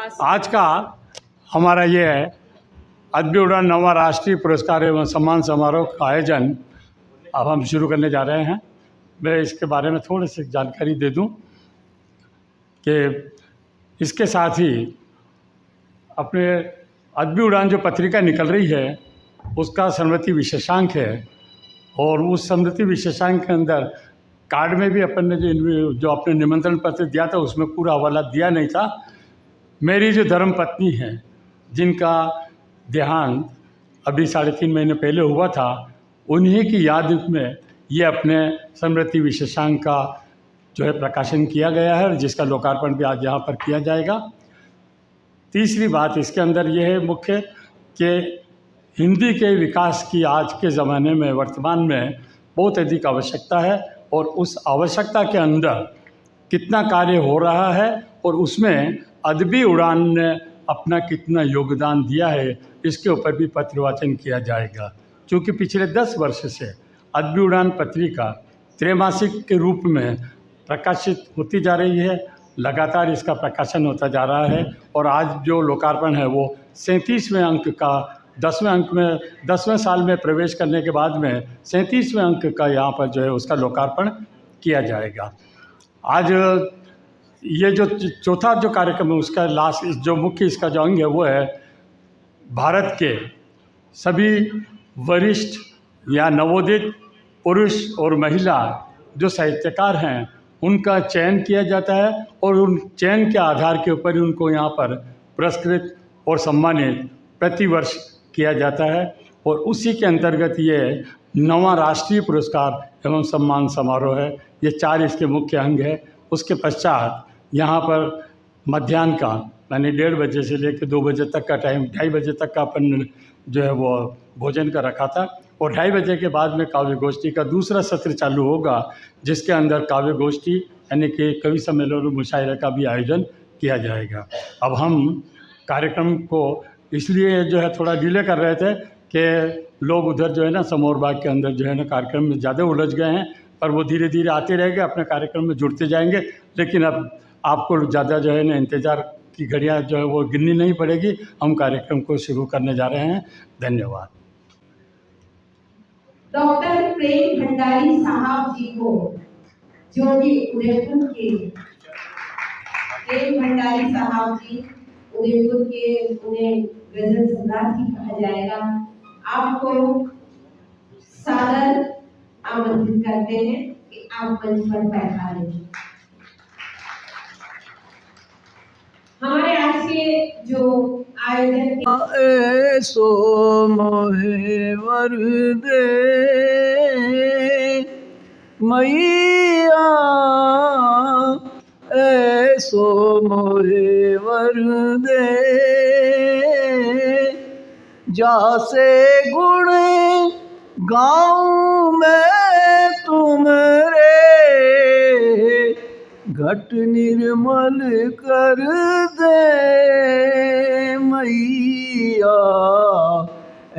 आज का हमारा ये है अदबी उड़ान 9वां राष्ट्रीय पुरस्कार एवं सम्मान समारोह का आयोजन अब हम शुरू करने जा रहे हैं। मैं इसके बारे में थोड़ी सी जानकारी दे दूं कि इसके साथ ही अपने अदबी उड़ान जो पत्रिका निकल रही है उसका स्मृति विशेषांक है, और उस स्मृति विशेषांक के अंदर कार्ड में भी अपन ने जो अपने निमंत्रण पत्र दिया था उसमें पूरा हवाला दिया नहीं था। मेरी जो धर्म पत्नी है जिनका देहांत अभी 3.5 महीने पहले हुआ था, उन्हीं की याद में ये अपने स्मृति विशेषांक का जो है प्रकाशन किया गया है, जिसका लोकार्पण भी आज यहाँ पर किया जाएगा। तीसरी बात इसके अंदर ये है मुख्य कि हिंदी के विकास की आज के ज़माने में वर्तमान में बहुत अधिक आवश्यकता है, और उस आवश्यकता के अंदर कितना कार्य हो रहा है और उसमें अदबी उड़ान ने अपना कितना योगदान दिया है, इसके ऊपर भी पत्रवाचन किया जाएगा। क्योंकि पिछले 10 वर्ष से अदबी उड़ान पत्रिका त्रैमासिक के रूप में प्रकाशित होती जा रही है, लगातार इसका प्रकाशन होता जा रहा है, और आज जो लोकार्पण है वो 37वें अंक का 10वें अंक में 10वें साल में प्रवेश करने के बाद में 37वें अंक का यहाँ पर जो है उसका लोकार्पण किया जाएगा। आज ये जो चौथा जो कार्यक्रम है उसका लास्ट जो मुख्य इसका जो अंग है वो है भारत के सभी वरिष्ठ या नवोदित पुरुष और महिला जो साहित्यकार हैं उनका चयन किया जाता है, और उन चयन के आधार के ऊपर उनको यहाँ पर पुरस्कृत और सम्मानित प्रतिवर्ष किया जाता है। और उसी के अंतर्गत ये 9वां राष्ट्रीय पुरस्कार एवं सम्मान समारोह है। ये 4 इसके मुख्य अंग है। उसके पश्चात यहाँ पर मध्याह्न का यानी 1:30 बजे से लेकर 2 बजे तक का टाइम, 2:30 बजे तक का अपन जो है वो भोजन का रखा था, और 2:30 बजे के बाद में काव्य गोष्ठी का दूसरा सत्र चालू होगा, जिसके अंदर काव्य गोष्ठी यानी कि कवि सम्मेलन और मुशायरे का भी आयोजन किया जाएगा। अब हम कार्यक्रम को इसलिए जो है थोड़ा डिले कर रहे थे कि लोग उधर जो है ना समोर बाग के अंदर जो है ना कार्यक्रम में ज़्यादा उलझ गए हैं, पर वो धीरे धीरे आते रहेंगे, अपने कार्यक्रम में जुड़ते जाएंगे। लेकिन अब आपको ज़्यादा जो है ना इंतज़ार की घड़ियाँ जो है वो गिननी नहीं पड़ेगी। हम कार्यक्रम को शुरू करने जा रहे हैं। धन्यवाद। डॉक्टर प्रेम भंडारी साहब जी को, जो कि उदयपुर के प्रेम भंडारी साहब जी उदयपुर के, उन्हें गजल सम्राट भी कहा जाएगा, आपको सादर आमंत्रित करते हैं कि आप मंच पर बैठा लें। हमारे आज के जो आयोजन सो मोहे वर दे मैया, ऐसो मोहे वर दे जासे गुण गाऊं मैं तुमरे, घट निर्मल कर दे मैया,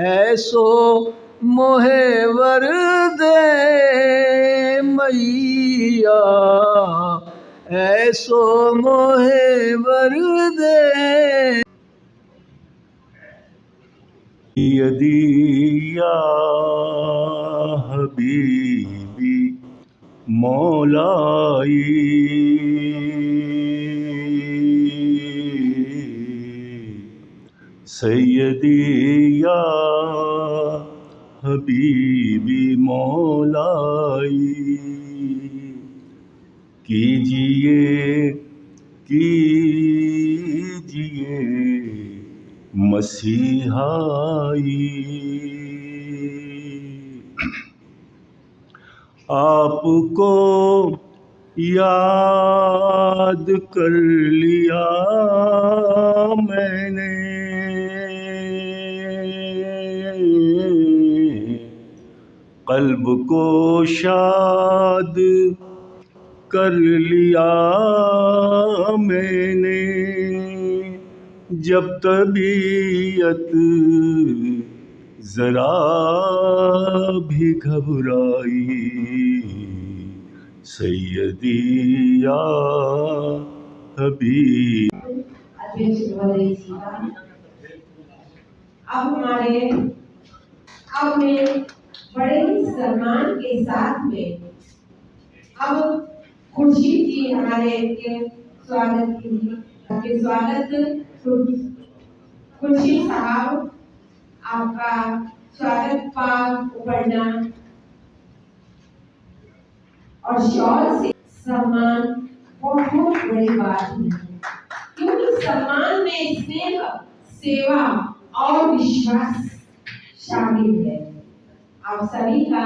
ऐसो मोहे वर दे मैया, ऐसो मोहे वर दे। यदि या हबीबी मौलाई, सैयदी या हबीबी मौलाई, कीजिए कीजिए मसीहाई, आपको याद कर लिया मैंने, कल्ब को शाद कर लिया मैंने, जब तबीयत जरा भी घबराई, सैयदी या हबीब। अध्यक्ष महोदय जी का। अब मैं बड़े ही सम्मान के साथ में अब खुर्शीद जी हमारे के स्वागत खुर्शीद साहब आपका स्वागत पाक उपरना और शॉल से सम्मान बहुत बड़ी बात है, क्योंकि सम्मान में स्नेह, सेवा और विश्वास शामिल है। आप सभी का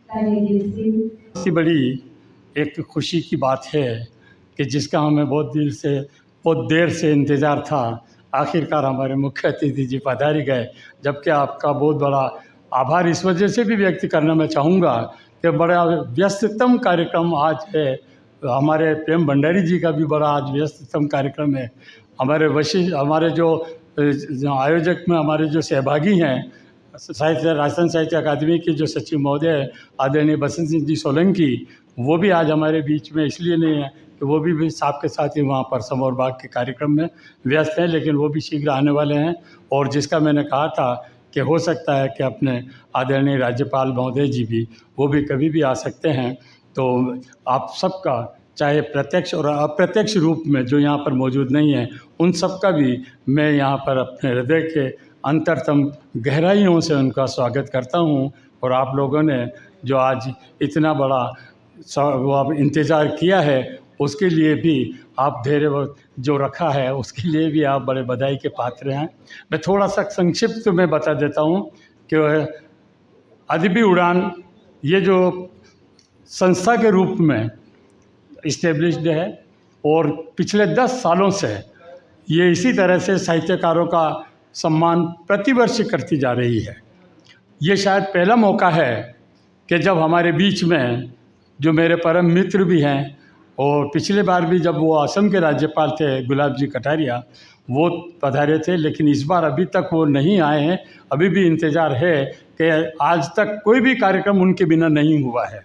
तहे दिल से इससे बड़ी एक खुशी की बात है कि जिसका हमें बहुत देर से इंतज़ार था। आखिरकार हमारे मुख्य अतिथि जी पधार गए, जबकि आपका बहुत बड़ा आभार इस वजह से भी व्यक्त करना मैं चाहूँगा कि बड़ा व्यस्ततम कार्यक्रम आज है। हमारे प्रेम भंडारी जी का भी बड़ा आज व्यस्ततम कार्यक्रम है। हमारे जो आयोजक में हमारे जो सहभागी हैं, राजस्थान साहित्य अकादमी के जो सचिव महोदय आदरणीय बसंत सिंह जी सोलंकी, वो भी आज हमारे बीच में इसलिए नहीं है कि वो भी साथ के साथ ही वहाँ पर समौर बाग के कार्यक्रम में व्यस्त हैं, लेकिन वो भी शीघ्र आने वाले हैं। और जिसका मैंने कहा था कि हो सकता है कि अपने आदरणीय राज्यपाल महोदय जी भी वो भी कभी भी आ सकते हैं। तो आप सबका, चाहे प्रत्यक्ष और अप्रत्यक्ष रूप में जो यहाँ पर मौजूद नहीं है, उन सबका भी मैं यहाँ पर अपने हृदय के अंतरतम गहराइयों से उनका स्वागत करता हूँ। और आप लोगों ने जो आज इतना बड़ा वो इंतज़ार किया है, उसके लिए भी आप धैर्य जो रखा है, उसके लिए भी आप बड़े बधाई के पात्र हैं। मैं थोड़ा सा संक्षिप्त में बता देता हूँ कि अदबी उड़ान ये जो संस्था के रूप में इस्टेब्लिश्ड है और पिछले 10 सालों से ये इसी तरह से साहित्यकारों का सम्मान प्रतिवर्ष करती जा रही है। ये शायद पहला मौका है कि जब हमारे बीच में जो मेरे परम मित्र भी हैं, और पिछले बार भी जब वो असम के राज्यपाल थे गुलाब जी कटारिया, वो पधारे थे, लेकिन इस बार अभी तक वो नहीं आए हैं। अभी भी इंतज़ार है कि आज तक कोई भी कार्यक्रम उनके बिना नहीं हुआ है।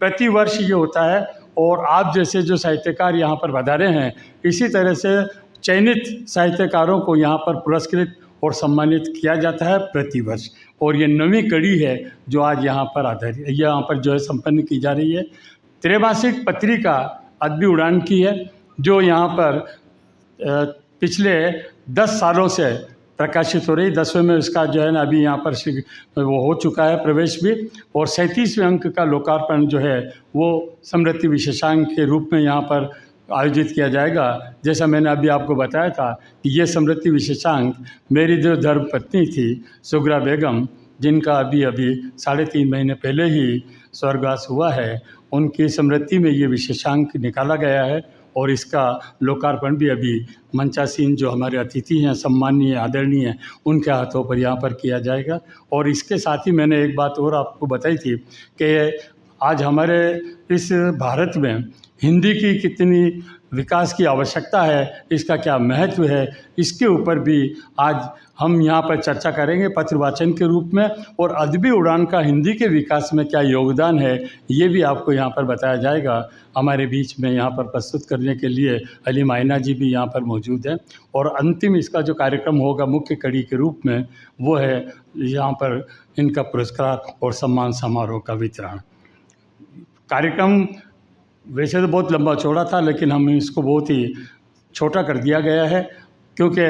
प्रतिवर्ष ये होता है और आप जैसे जो साहित्यकार यहाँ पर पधारे हैं, इसी तरह से चयनित साहित्यकारों को यहाँ पर पुरस्कृत और सम्मानित किया जाता है प्रतिवर्ष। और ये नवीं कड़ी है जो आज यहाँ पर जो है संपन्न की जा रही है। त्रैमासिक पत्रिका अदबी उड़ान की है, जो यहाँ पर पिछले 10 सालों से प्रकाशित हो रही। 10वें में इसका जो है ना अभी यहाँ पर वो हो चुका है प्रवेश भी, और 37वें अंक का लोकार्पण जो है वो समृद्धि विशेषांक के रूप में यहाँ पर आयोजित किया जाएगा। जैसा मैंने अभी आपको बताया था कि ये समृद्धि विशेषांक मेरी जो धर्मपत्नी थी सुगरा बेगम, जिनका अभी 3.5 महीने पहले ही स्वर्गवास हुआ है, उनकी स्मृति में ये विशेषांक निकाला गया है। और इसका लोकार्पण भी अभी मंचासीन जो हमारे अतिथि हैं, सम्मानीय आदरणीय, उनके हाथों पर यहाँ पर किया जाएगा। और इसके साथ ही मैंने एक बात और आपको बताई थी कि आज हमारे इस भारत में हिंदी की कितनी विकास की आवश्यकता है, इसका क्या महत्व है, इसके ऊपर भी आज हम यहाँ पर चर्चा करेंगे पत्र वाचन के रूप में। और अदबी उड़ान का हिंदी के विकास में क्या योगदान है, ये भी आपको यहाँ पर बताया जाएगा। हमारे बीच में यहाँ पर प्रस्तुत करने के लिए अली मायना जी भी यहाँ पर मौजूद हैं। और अंतिम इसका जो कार्यक्रम होगा मुख्य कड़ी के रूप में, वो है यहाँ पर इनका पुरस्कार और सम्मान समारोह का वितरण। कार्यक्रम वैसे तो बहुत लंबा चौड़ा था, लेकिन हम इसको बहुत ही छोटा कर दिया गया है, क्योंकि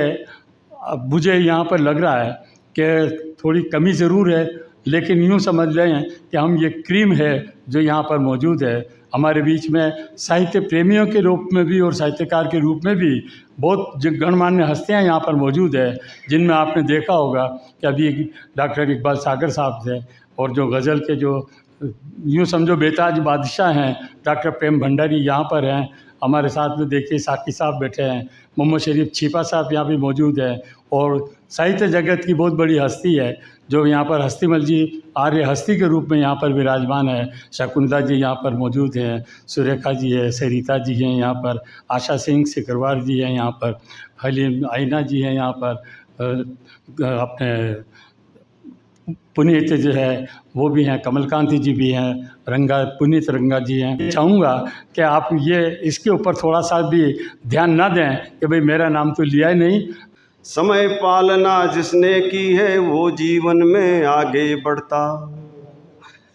अब मुझे यहाँ पर लग रहा है कि थोड़ी कमी ज़रूर है, लेकिन यूँ समझ लें कि हम ये क्रीम है जो यहाँ पर मौजूद है। हमारे बीच में साहित्य प्रेमियों के रूप में भी और साहित्यकार के रूप में भी बहुत गणमान्य हस्तियाँ यहाँ पर मौजूद है, जिनमें आपने देखा होगा कि अभी डॉक्टर इकबाल सागर साहब थे, और जो गज़ल के जो यूँ समझो बेताज बादशाह हैं डॉक्टर प्रेम भंडारी यहाँ पर हैं। हमारे साथ में देखिए साकी साहब बैठे हैं, मोहम्मद शरीफ छिपा साहब यहाँ भी मौजूद हैं। और साहित्य जगत की बहुत बड़ी हस्ती है जो यहाँ पर हस्तीमल जी आर्य हस्ती के रूप में यहाँ पर विराजमान है। शकुंतला जी यहाँ पर मौजूद हैं, सुरेखा जी है, सरिता जी हैं यहाँ पर, आशा सिंह सिकरवार जी हैं यहाँ पर, हलीम आइना जी हैं यहाँ पर, अपने पुनीत जो है वो भी हैं, कमलकांति जी भी हैं, पुनीत रंगा जी हैं। चाहूँगा कि आप ये इसके ऊपर थोड़ा सा भी ध्यान ना दें कि भाई मेरा नाम तो लिया ही नहीं। समय पालना जिसने की है वो जीवन में आगे बढ़ता।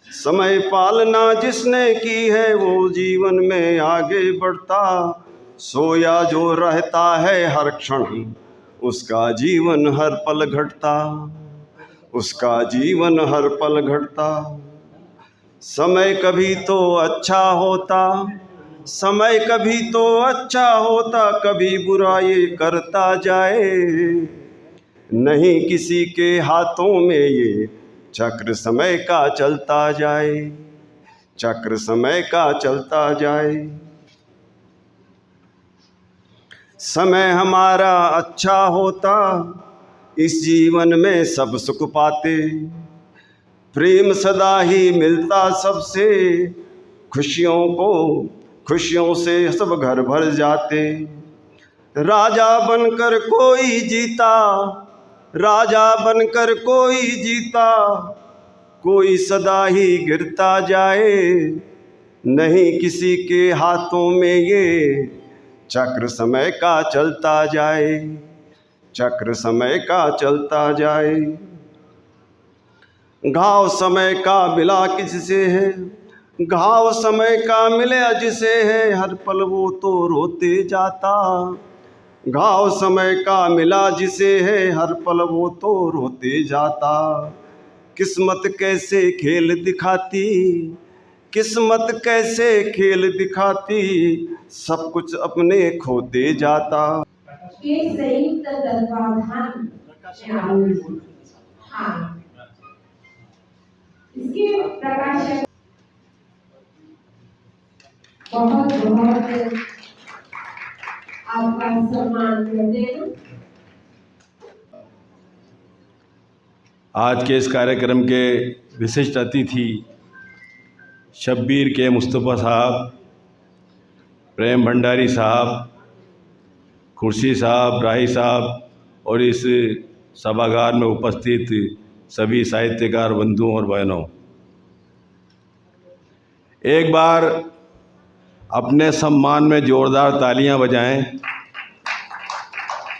समय पालना जिसने की है वो जीवन में आगे बढ़ता। सोया जो रहता है हर क्षण उसका जीवन हर पल घटता। उसका जीवन हर पल घटता। समय कभी तो अच्छा होता, समय कभी तो अच्छा होता, कभी बुरा ये करता जाए। नहीं किसी के हाथों में ये चक्र समय का चलता जाए। चक्र समय का चलता जाए। समय हमारा अच्छा होता इस जीवन में सब सुख पाते। प्रेम सदा ही मिलता सबसे, खुशियों से सब घर भर जाते। राजा बनकर कोई जीता, राजा बनकर कोई जीता, कोई सदा ही गिरता जाए। नहीं किसी के हाथों में ये चक्र समय का चलता जाए। चक्र समय का चलता जाए। घाव समय का मिला किससे है, घाव समय का मिले जिसे है, हर पल वो तो रोते जाता। घाव समय का मिला जिसे है, हर पल वो तो रोते जाता। किस्मत कैसे खेल दिखाती, किस्मत कैसे खेल दिखाती, सब कुछ अपने खोते जाता। के संयुक्त तत्वाधान हाँ, इसके प्रकाशक बहुत बहुत आपका सम्मान करते हैं। आज के इस कार्यक्रम के विशिष्ट अतिथि शब्बीर के मुस्तफ़ा साहब, प्रेम भंडारी साहब, खुर्शी साहब, राही साहब और इस सभागार में उपस्थित सभी साहित्यकार बंधुओं और बहनों, एक बार अपने सम्मान में जोरदार तालियां बजाएं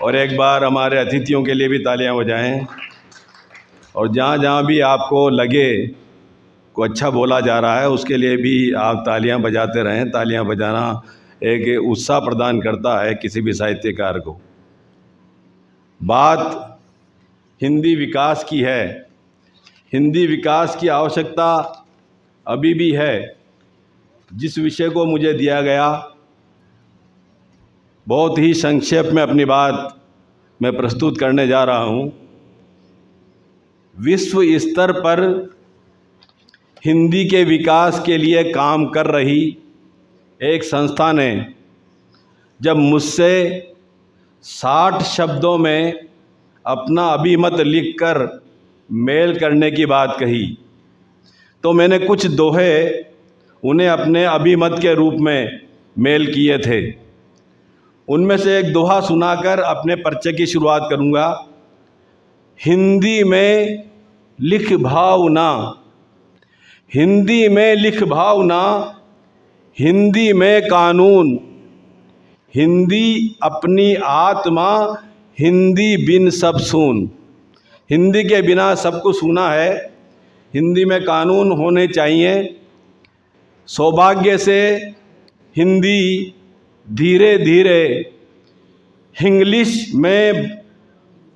और एक बार हमारे अतिथियों के लिए भी तालियां बजाएं। और जहाँ जहाँ भी आपको लगे को अच्छा बोला जा रहा है उसके लिए भी आप तालियां बजाते रहें। तालियां बजाना एक उत्साह प्रदान करता है किसी भी साहित्यकार को। बात हिंदी विकास की है। हिंदी विकास की आवश्यकता अभी भी है। जिस विषय को मुझे दिया गया बहुत ही संक्षेप में अपनी बात मैं प्रस्तुत करने जा रहा हूँ। विश्व स्तर पर हिंदी के विकास के लिए काम कर रही एक संस्था ने जब मुझसे 60 शब्दों में अपना अभिमत लिखकर मेल करने की बात कही तो मैंने कुछ दोहे उन्हें अपने अभिमत के रूप में मेल किए थे। उनमें से एक दोहा सुनाकर अपने परिचय की शुरुआत करूंगा। हिंदी में लिख भावना, हिंदी में लिख भावना, हिंदी में कानून, हिंदी अपनी आत्मा, हिंदी बिन सब सून। हिंदी के बिना सब कुछ सूना है। हिंदी में कानून होने चाहिए। सौभाग्य से हिंदी धीरे धीरे इंग्लिश में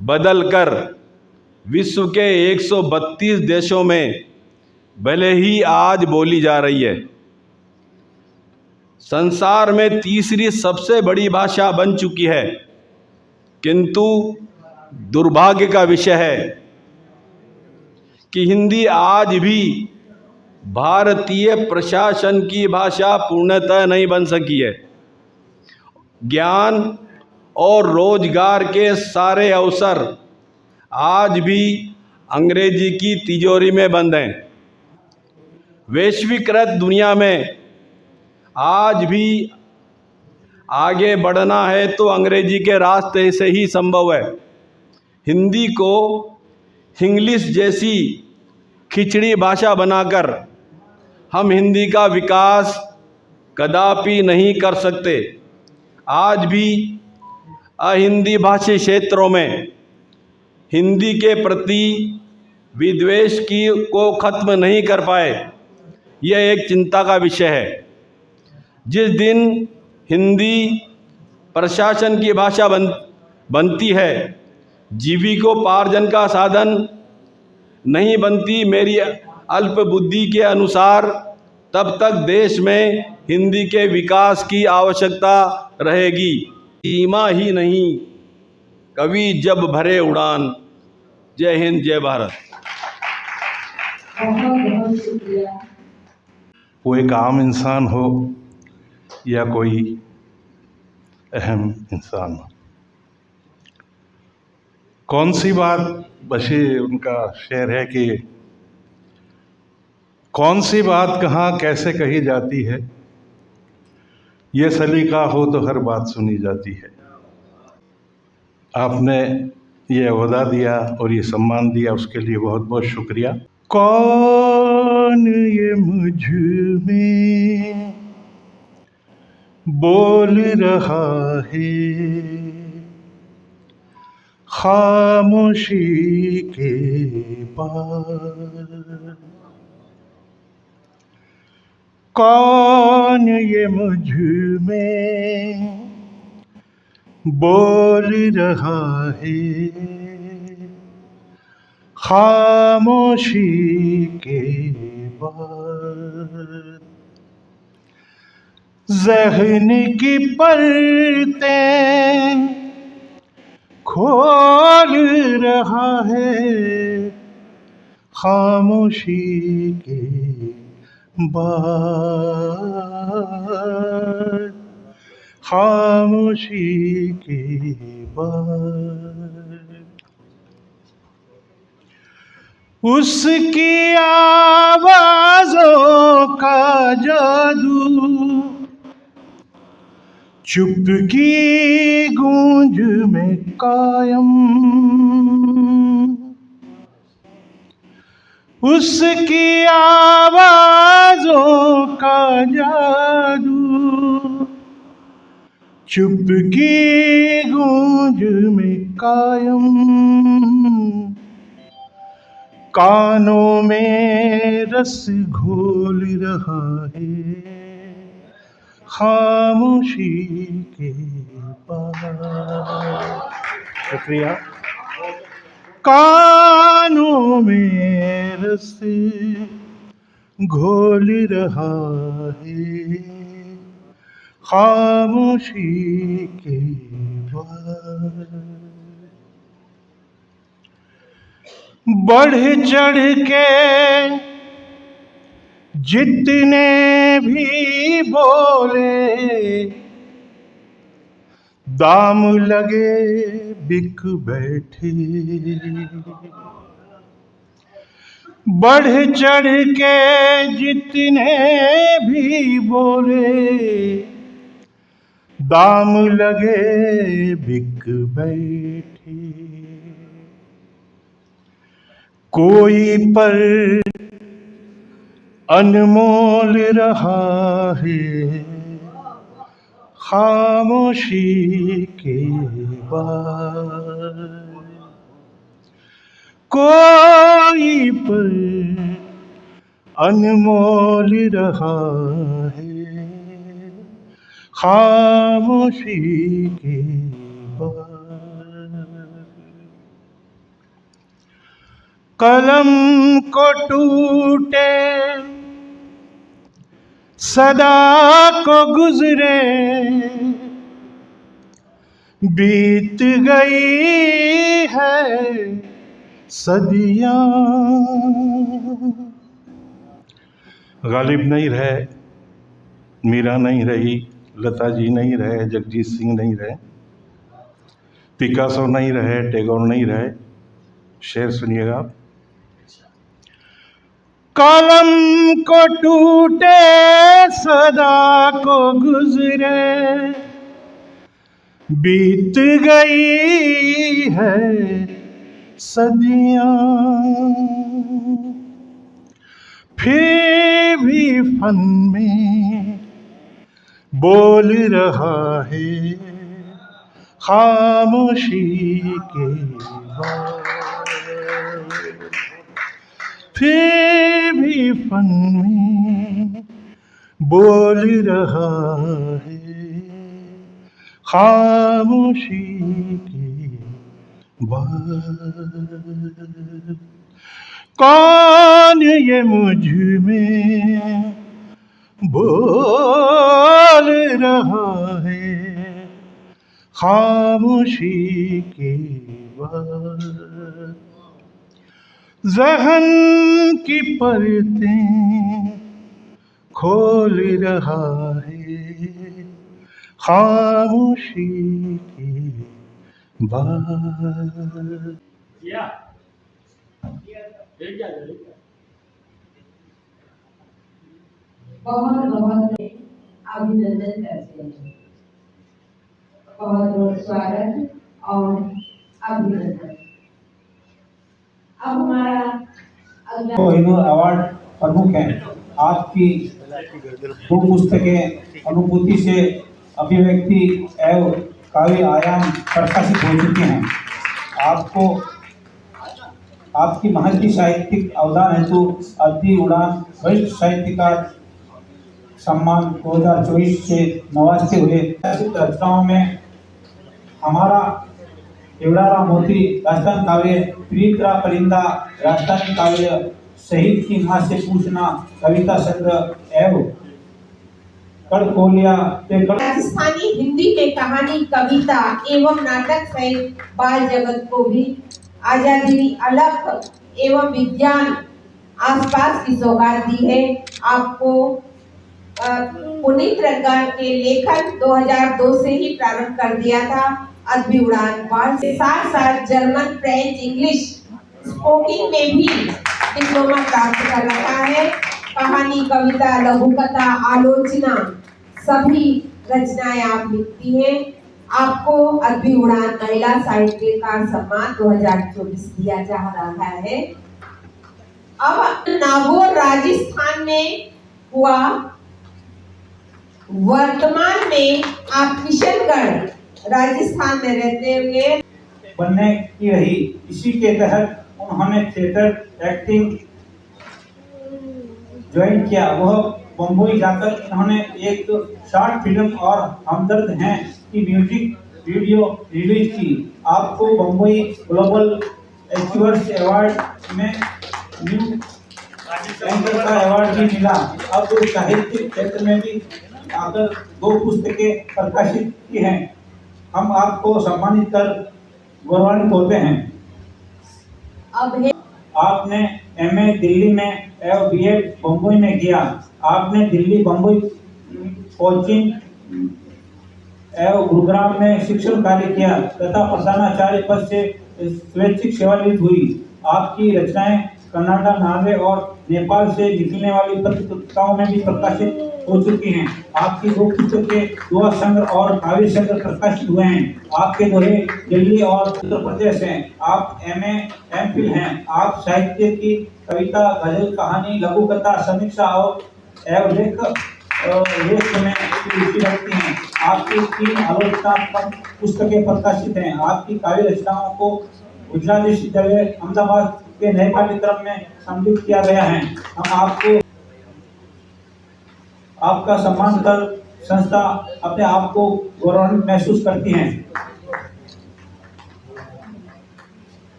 बदलकर विश्व के 132 देशों में भले ही आज बोली जा रही है। संसार में तीसरी सबसे बड़ी भाषा बन चुकी है। किंतु दुर्भाग्य का विषय है कि हिंदी आज भी भारतीय प्रशासन की भाषा पूर्णतः नहीं बन सकी है। ज्ञान और रोजगार के सारे अवसर आज भी अंग्रेजी की तिजोरी में बंद हैं। वैश्वीकृत दुनिया में आज भी आगे बढ़ना है तो अंग्रेजी के रास्ते से ही संभव है। हिंदी को इंग्लिश जैसी खिचड़ी भाषा बनाकर हम हिंदी का विकास कदापि नहीं कर सकते। आज भी अहिंदी भाषी क्षेत्रों में हिंदी के प्रति विद्वेष को खत्म नहीं कर पाए। यह एक चिंता का विषय है। जिस दिन हिंदी प्रशासन की भाषा बनती है, जीविकोपार्जन का साधन नहीं बनती, मेरी अल्प बुद्धि के अनुसार, तब तक देश में हिंदी के विकास की आवश्यकता रहेगी। सीमा ही नहीं, कवि जब भरे उड़ान। जय हिंद, जय भारत। बहुत बहुत शुक्रिया। वो एक आम इंसान हो या कोई अहम इंसान हो, कौन सी बात, बशे उनका शेर है कि कौन सी बात कहाँ कैसे कही जाती है, ये सलीका हो तो हर बात सुनी जाती है। आपने ये ओहदा दिया और ये सम्मान दिया, उसके लिए बहुत बहुत शुक्रिया। कौन ये मुझ में बोल रहा है खामोशी के बाद, कौन ये मुझ में बोल रहा है खामोशी के बाद। ज़हन की परतें खोल रहा है खामोशी के बाद, खामोशी के बाद। उसकी आवाज़ों का जादू चुप की गूंज में कायम, उसकी आवाज़ों का जादू चुप की गूंज में कायम। कानों में रस घोल रहा है खामोशी के पास। शुक्रिया। कानों में रस घोल रहा है खामोशी के बाद। बढ़ चढ़ के जितने भी बोले दाम लगे बिक बैठे। बढ़ चढ़ के जितने भी बोले दाम लगे बिक बैठे। कोई पर अनमोल रहा है खामोशी के बाद। कोई पर अनमोल रहा है खामोशी के बाद। कलम को टूटे सदा को गुजरे बीत गई है सदियां। गालिब नहीं रहे, मीरा नहीं रही, लता जी नहीं रहे, जगजीत सिंह नहीं रहे, पिकासो नहीं रहे, टैगोर नहीं रहे। शेर सुनिएगा। कलम को टूटे सदा को गुजरे बीत गई है सदियां, फिर भी फन में बोल रहा है खामोशी के बाद। फिर भी फन में बोल रहा है खामोशी के बाद। कौन ये मुझ में बोल रहा है खामोशी के बाद। ज़हन की परतें खोल रहा है खामोशी के बाद। बहुत बहुत अभिनंदन करते हैं। बहुत बहुत स्वागत और अभिनंदन। अब हमारा अगला कोहिनूर अवार्ड प्रमुख हैं। आपकी दो पुस्तकें अनुभूति से अभिव्यक्ति एवं काव्य आयाम प्रकाशित हो चुके हैं। आपको आपकी महती साहित्यिक अवदान हेतु अद्भुत उड़ान वरिष्ठ साहित्यकार सम्मान 2024 से नवाजते हुए रचनाओं में हमारा एवड़ारा मोती राजस्थान काव्य, प्रीतरा परिंदा राजस्थानी काव्य, शहीद की मां से पूछना कविता संग्रह एवं कड़कोलिया राजस्थानी हिंदी में कहानी, कविता एवं नाटक सहित बाल जगत को भी आजादी, अलख एवं विज्ञान आसपास की सौगात दी है। आपको पुनीत रंगा के लेखन 2002 से ही प्रारंभ कर दिया था। अद्भुत उड़ान बाल से साथ जर्मन, फ्रेंच, इंग्लिश स्पोकिंग में भी डिप्लोमा प्राप्त कर रखा है। कहानी, कविता, लघु कथा, आलोचना सभी रचनाएं आप लिखती हैं। आपको अद्भुत उड़ान महिला साहित्यकार सम्मान 2024 दिया जा रहा है। अब नागौर राजस्थान में हुआ, वर्तमान में आप किशनगढ़ राजस्थान में रहते हुए बनने की रही। इसी के तहत उन्होंने थिएटर एक्टिंग ज्वाइन किया। वह बम्बई जाकर इन्होंने एक शॉर्ट फिल्म और हमदर्द हैं की म्यूजिक वीडियो रिलीज की। आपको बम्बई ग्लोबल अचीवर्स अवार्ड में न्यू एंकर का अवार्ड भी मिला। अब साहित्य क्षेत्र में भी आकर 2 पुस्तकें प्रकाशित की हैं। हम आपको सम्मानित कर गौरवान्वित होते हैं। अब है आपने एमए दिल्ली में एवं बीएड बम्बई में किया। आपने दिल्ली, बम्बई, कोचिंग एवं गुरुग्राम में शिक्षण कार्य किया तथा प्रधानाचार्य पद से स्वैच्छिक सेवानिवृत्त हुई। आपकी रचनाएं कनाडा, नॉर्वे और नेपाल से निकलने वाली पत्रिकाओं में भी प्रकाशित हो चुकी हैं। आपकी 2 पुस्तकें दुआ संग्रह और काव्य संग्रह प्रकाशित हुए हैं। आपके दोहे दिल्ली और उत्तर प्रदेश हैं। आप एमए, एमफिल हैं। आप साहित्य की कविता, गजल, कहानी, लघु कथा, समीक्षा और एवं लेख में रुचि रखती हैं। आपकी 3 आलोचनात्मक पुस्तकें प्रकाशित हैं। आपकी काव्य रचनाओं को गुजरात विश्वविद्यालय अहमदाबाद के नए पाठ्यक्रम में सम्मिलित किया गया है। हम आपको आपका सम्मान कर संस्था अपने आप को गौरवान्वित महसूस करती हैं।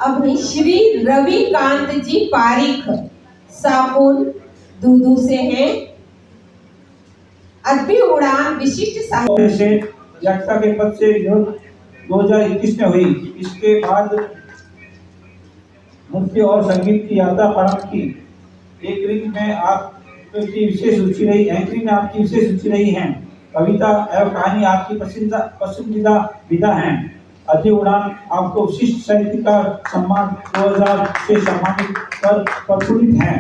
अब श्री रविकांत जी पारिक सापुन दूदू से हैं। अद्भुत उड़ान विशिष्ट साहित्य से जगता के पद से 2021 में हुई। इसके बाद नृत्य और संगीत की यात्रा प्रारंभ की। एक रिंग में आपकी विशेष रुचि रही, एंकरिंग में आपकी विशेष रुचि रही है। कविता एवं कहानी आपकी पसंदीदा विधा है। अद्भुत उड़ान आपको विशिष्ट साहित्यकार सम्मान 2000 से सम्मानित कर प्रफुल्लित हैं।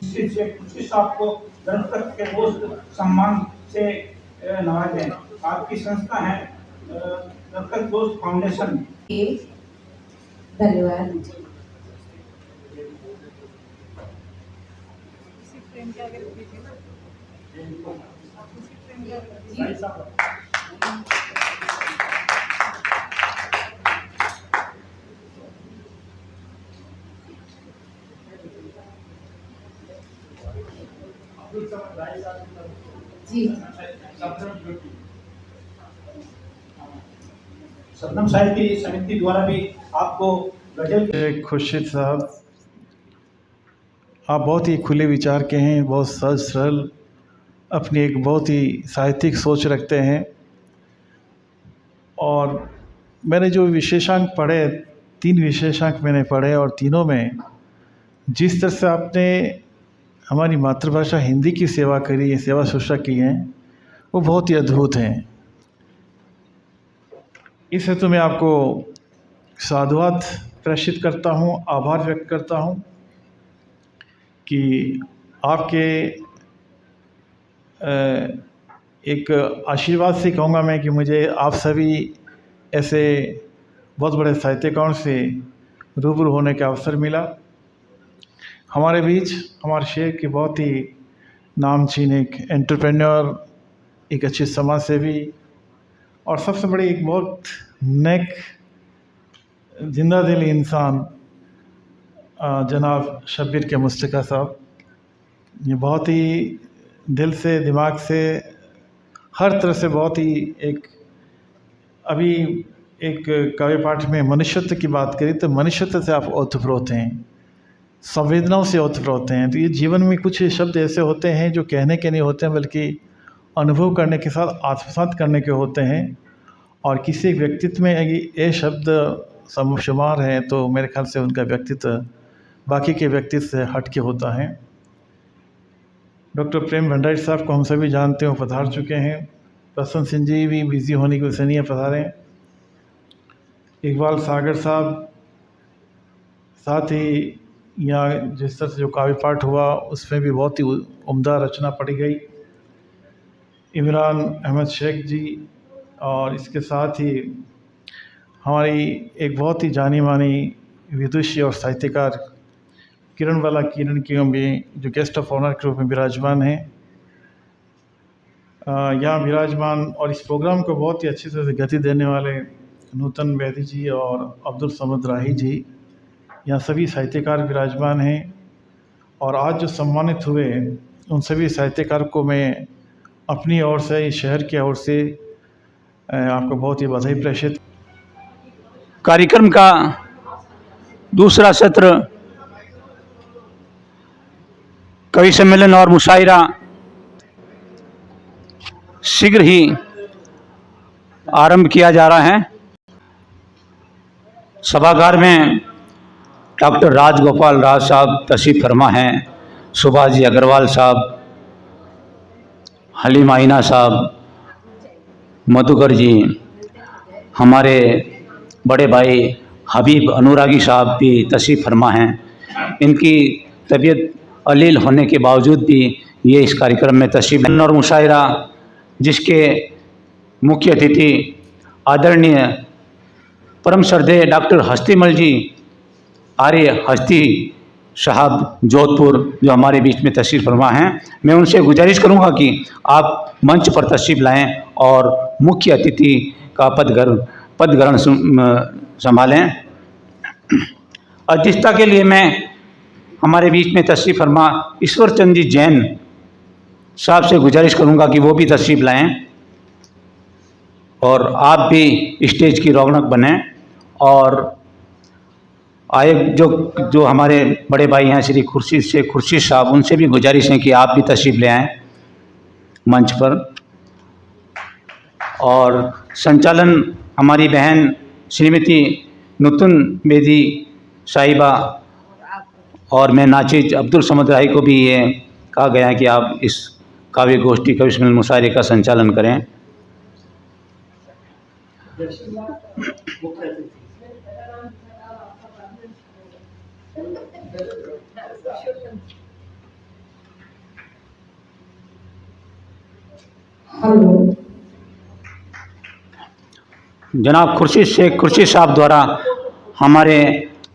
विशिष्ट आपको दर्शक के दोस्त सम्मान से नवाजें। आपकी संस्था है दर्शक दोस्त फाउंडेशन। धन्यवाद। जी सतनाम साहित्य समिति द्वारा भी आपको गजल खुर्शीद साहब, आप बहुत ही खुले विचार के हैं, बहुत सहज सरल, अपनी एक बहुत ही साहित्यिक सोच रखते हैं। और मैंने जो विशेषांक पढ़े, 3 विशेषांक मैंने पढ़े, और तीनों में जिस तरह से आपने हमारी मातृभाषा हिंदी की सेवा करी है, सेवा शुश्रूषा की है, वो बहुत ही अद्भुत हैं। इस हेतु मैं आपको साधुवाद प्रेषित करता हूँ, आभार व्यक्त करता हूँ कि आपके एक आशीर्वाद से कहूँगा मैं कि मुझे आप सभी ऐसे बहुत बड़े साहित्यकारों से रूबरू होने का अवसर मिला। हमारे बीच हमारे शहर के बहुत ही नामचीन एक एंटरप्रेन्योर, एक अच्छे समाज सेवी, और सबसे बड़ी एक बहुत नेक जिंदा दिल इंसान जनाब शब्बीर के मुस्तका साहब, ये बहुत ही दिल से, दिमाग से, हर तरह से बहुत ही एक, अभी एक काव्य पाठ में मनुष्यत्व की बात करी तो मनुष्यत्व से आप ओतप्रोत हैं, संवेदनाओं से ओतप्रोत हैं। तो ये जीवन में कुछ शब्द ऐसे होते हैं जो कहने के नहीं होते हैं, बल्कि अनुभव करने के साथ आत्मसात करने के होते हैं। और किसी व्यक्तित्व में ये शब्द शुमार हैं तो मेरे ख्याल से उनका व्यक्तित्व बाकी के व्यक्तित्व से हट के होता है। डॉक्टर प्रेम भंडारी साहब को हम सभी जानते हैं, पधार चुके हैं। प्रसन्न सिंह जी भी बिजी होने की वजह से नहीं पधारे। इकबाल सागर साहब, साथ ही यहाँ जिस तरह से जो काव्य पाठ हुआ उसमें भी बहुत ही उम्दा रचना पढ़ी गई। इमरान अहमद शेख जी, और इसके साथ ही हमारी एक बहुत ही जानी मानी विदुषी और साहित्यकार किरण की भी जो गेस्ट ऑफ ऑनर के रूप में विराजमान हैं यहाँ विराजमान। और इस प्रोग्राम को बहुत ही अच्छी तरह से गति देने वाले नूतन वैदी जी और अब्दुल समद राही जी, यहाँ सभी साहित्यकार विराजमान हैं। और आज जो सम्मानित हुए उन सभी साहित्यकार को मैं अपनी ओर से, इस शहर की ओर से आपको बहुत ही बधाई प्रेषित। कार्यक्रम का दूसरा सत्र कवि सम्मेलन और मुशायरा शीघ्र ही आरंभ किया जा रहा है। सभागार में डॉक्टर राजगोपाल राज साहब तशरीफ फरमा हैं, सुभाष जी अग्रवाल साहब, हलीम आइना साहब, मधुकर जी, हमारे बड़े भाई हबीब अनुरागी साहब भी तशरीफ़ फरमा हैं। इनकी तबीयत अलील होने के बावजूद भी ये इस कार्यक्रम में तशरीफ़ और मुशायरा, जिसके मुख्य अतिथि आदरणीय परम श्रद्धेय डॉक्टर हस्तीमल जी आर्य हस्ती साहब जोधपुर, जो हमारे बीच में तशरीफ़ फरमा हैं। मैं उनसे गुजारिश करूंगा कि आप मंच पर तशरीफ़ लाएं और मुख्य अतिथि का पदग्रहण संभालें। अध्यक्षता के लिए मैं हमारे बीच में तशरीफ़ फरमा ईश्वर चंद जी जैन साहब से गुजारिश करूंगा कि वो भी तशरीफ़ लाएं और आप भी स्टेज की रौनक बने। और आए जो हमारे बड़े भाई हैं श्री खुर्शीद साहब, उनसे भी गुजारिश है कि आप भी तशरीफ़ ले आएँ मंच पर। और संचालन हमारी बहन श्रीमती नूतन बेदी साहिबा और मैं नाचिज अब्दुल समद राही को भी ये कहा गया है कि आप इस काव्य गोष्ठी कवि सम्मेलन मुशायरे का संचालन करें। हेलो, जनाब खुर्शीद साहब द्वारा हमारे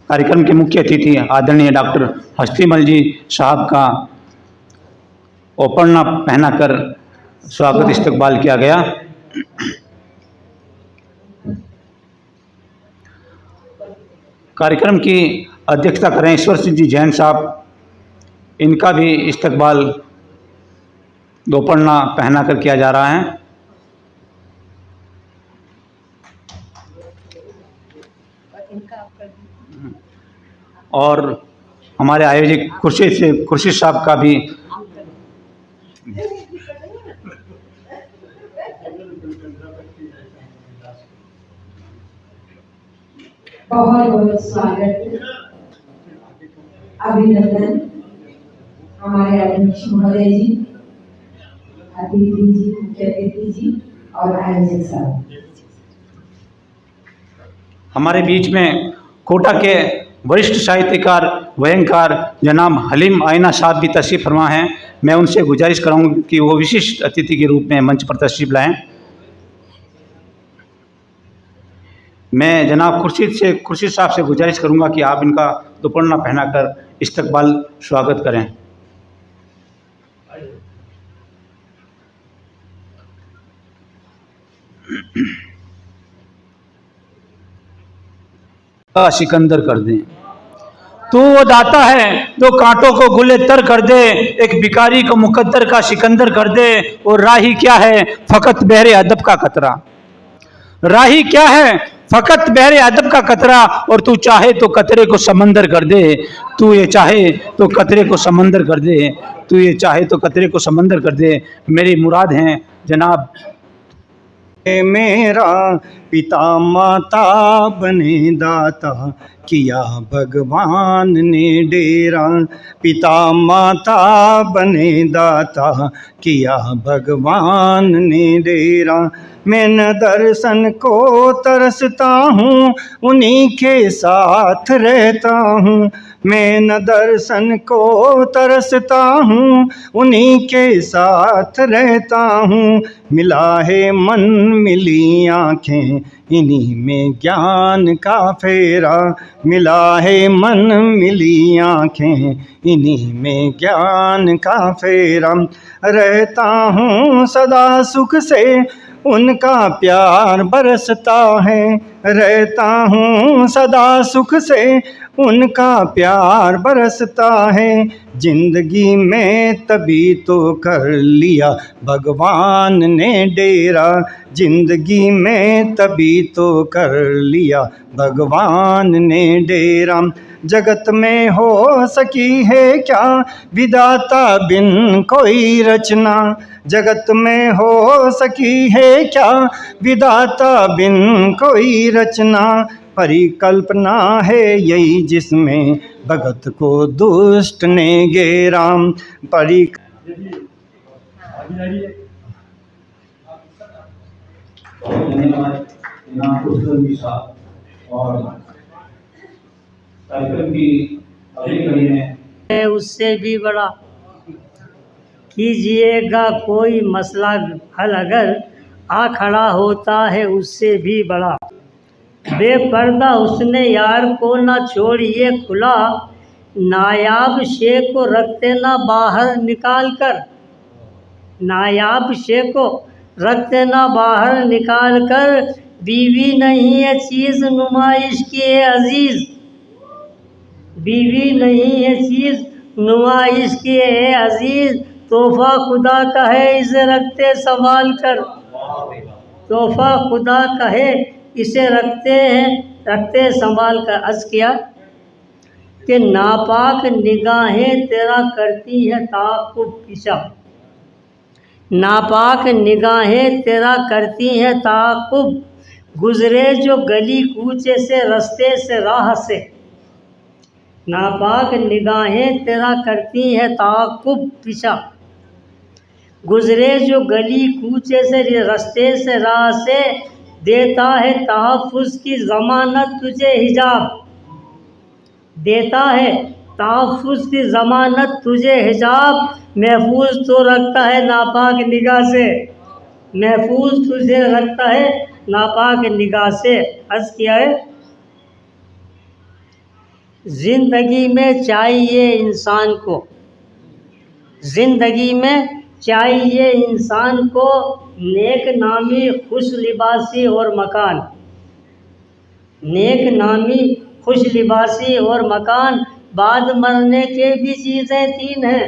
कार्यक्रम के मुख्य अतिथि आदरणीय डॉक्टर हस्तीमल जी साहब का ओपरना पहनाकर स्वागत इस्तकबाल किया गया। कार्यक्रम की अध्यक्षता करें ईश्वर सिंह जी जैन साहब, इनका भी इस्तकबाल दोपन्ना पहनाकर किया जा रहा है। और हमारे आयोजक खुर्शीद साहब का भी बहुत बहुत स्वागत, अभिनंदन हमारे अध्यक्ष महोदय जी, अतिथि जी, मुख्य अतिथि जी और आयोजक साहब। हमारे बीच में कोटा के वरिष्ठ साहित्यकार व्यंगकार जनाब हलीम आइना साहब भी तशरीफ फरमा हैं। मैं उनसे गुजारिश करूँगा कि वो विशिष्ट अतिथि के रूप में मंच पर तशरीफ लाएं। मैं जनाब खुर्शीद साहब से गुजारिश करूंगा कि आप इनका दोपन्ना पहनाकर इस्तकबाल स्वागत करें। सिकंदर कर दें तू वो दाता है जो कांटों को गुले तर कर दे, एक भिखारी को मुकद्दर का सिकंदर कर दे। और राही क्या है फकत बहरे अदब का कतरा, राही क्या है फकत बहरे अदब का कतरा। और तू चाहे तो कतरे को समंदर कर दे, तू ये चाहे तो कतरे को समंदर कर दे, तू ये चाहे तो कतरे को समंदर कर दे। मेरी मुराद हैं जनाब मेरा पिता माता बने दाता किया भगवान ने डेरा, पिता माता बने दाता किया भगवान ने डेरा। मैं न दर्शन को तरसता हूँ उन्हीं के साथ रहता हूँ, मैं न दर्शन को तरसता हूँ उन्हीं के साथ रहता हूँ। मिला है मन मिली आँखें इन्हीं में ज्ञान का फेरा, मिला है मन मिली आँखें इन्हीं में ज्ञान का फेरा। रहता हूँ सदा सुख से उनका प्यार बरसता है, रहता हूँ सदा सुख से उनका प्यार बरसता है। जिंदगी में तभी तो कर लिया भगवान ने डेरा, जिंदगी में तभी तो कर लिया भगवान ने डेरा। जगत में हो सकी है क्या विधाता बिन कोई रचना, जगत में हो सकी है क्या विधाता बिन कोई रचना। परिकल्पना है यही जिसमें भगत को दुष्ट ने घेरा, उससे भी बड़ा कीजिएगा कोई मसला हल अगर आ खड़ा होता है उससे भी बड़ा। बेपर्दा उसने यार को ना छोड़िए खुला, नायाब शे को रखते ना बाहर निकाल कर, नायाब शे को रखते ना बाहर निकाल कर। बीवी नहीं है चीज़ नुमाइश की है अजीज़, बीवी नहीं है चीज़ नुमाइश की है अजीज़। तोहफा खुदा का है इसे रखते संभाल कर, तोहफा खुदा का है इसे रखते संभाल कर। अर्ज़ किया कि नापाक निगाहें तेरा करती हैं ताक़ुब पीछा, नापाक निगाहें तेरा करती हैं ताक़ुब। गुज़रे जो गली कूचे से रास्ते से राह से, नापाक निगाहें तेरा करती हैं ताक़ुब पीछा। गुज़रे जो गली कूचे से रास्ते से राह से, देता है तहफ़्फ़ुज़ की ज़मानत तुझे हिजाब, देता है तहफ़्फ़ुज़ की ज़मानत तुझे हिजाब। महफूज तो रखता है नापाक निगाह से, महफूज तुझे रखता है नापाक निगाह से। अर्ज़ किया है जिंदगी में चाहिए इंसान को, जिंदगी में चाहिए इंसान को नेक नामी खुश लिबासी और मकान, नेक नामी खुश लिबासी और मकान। बाद मरने के भी चीज़ें तीन हैं,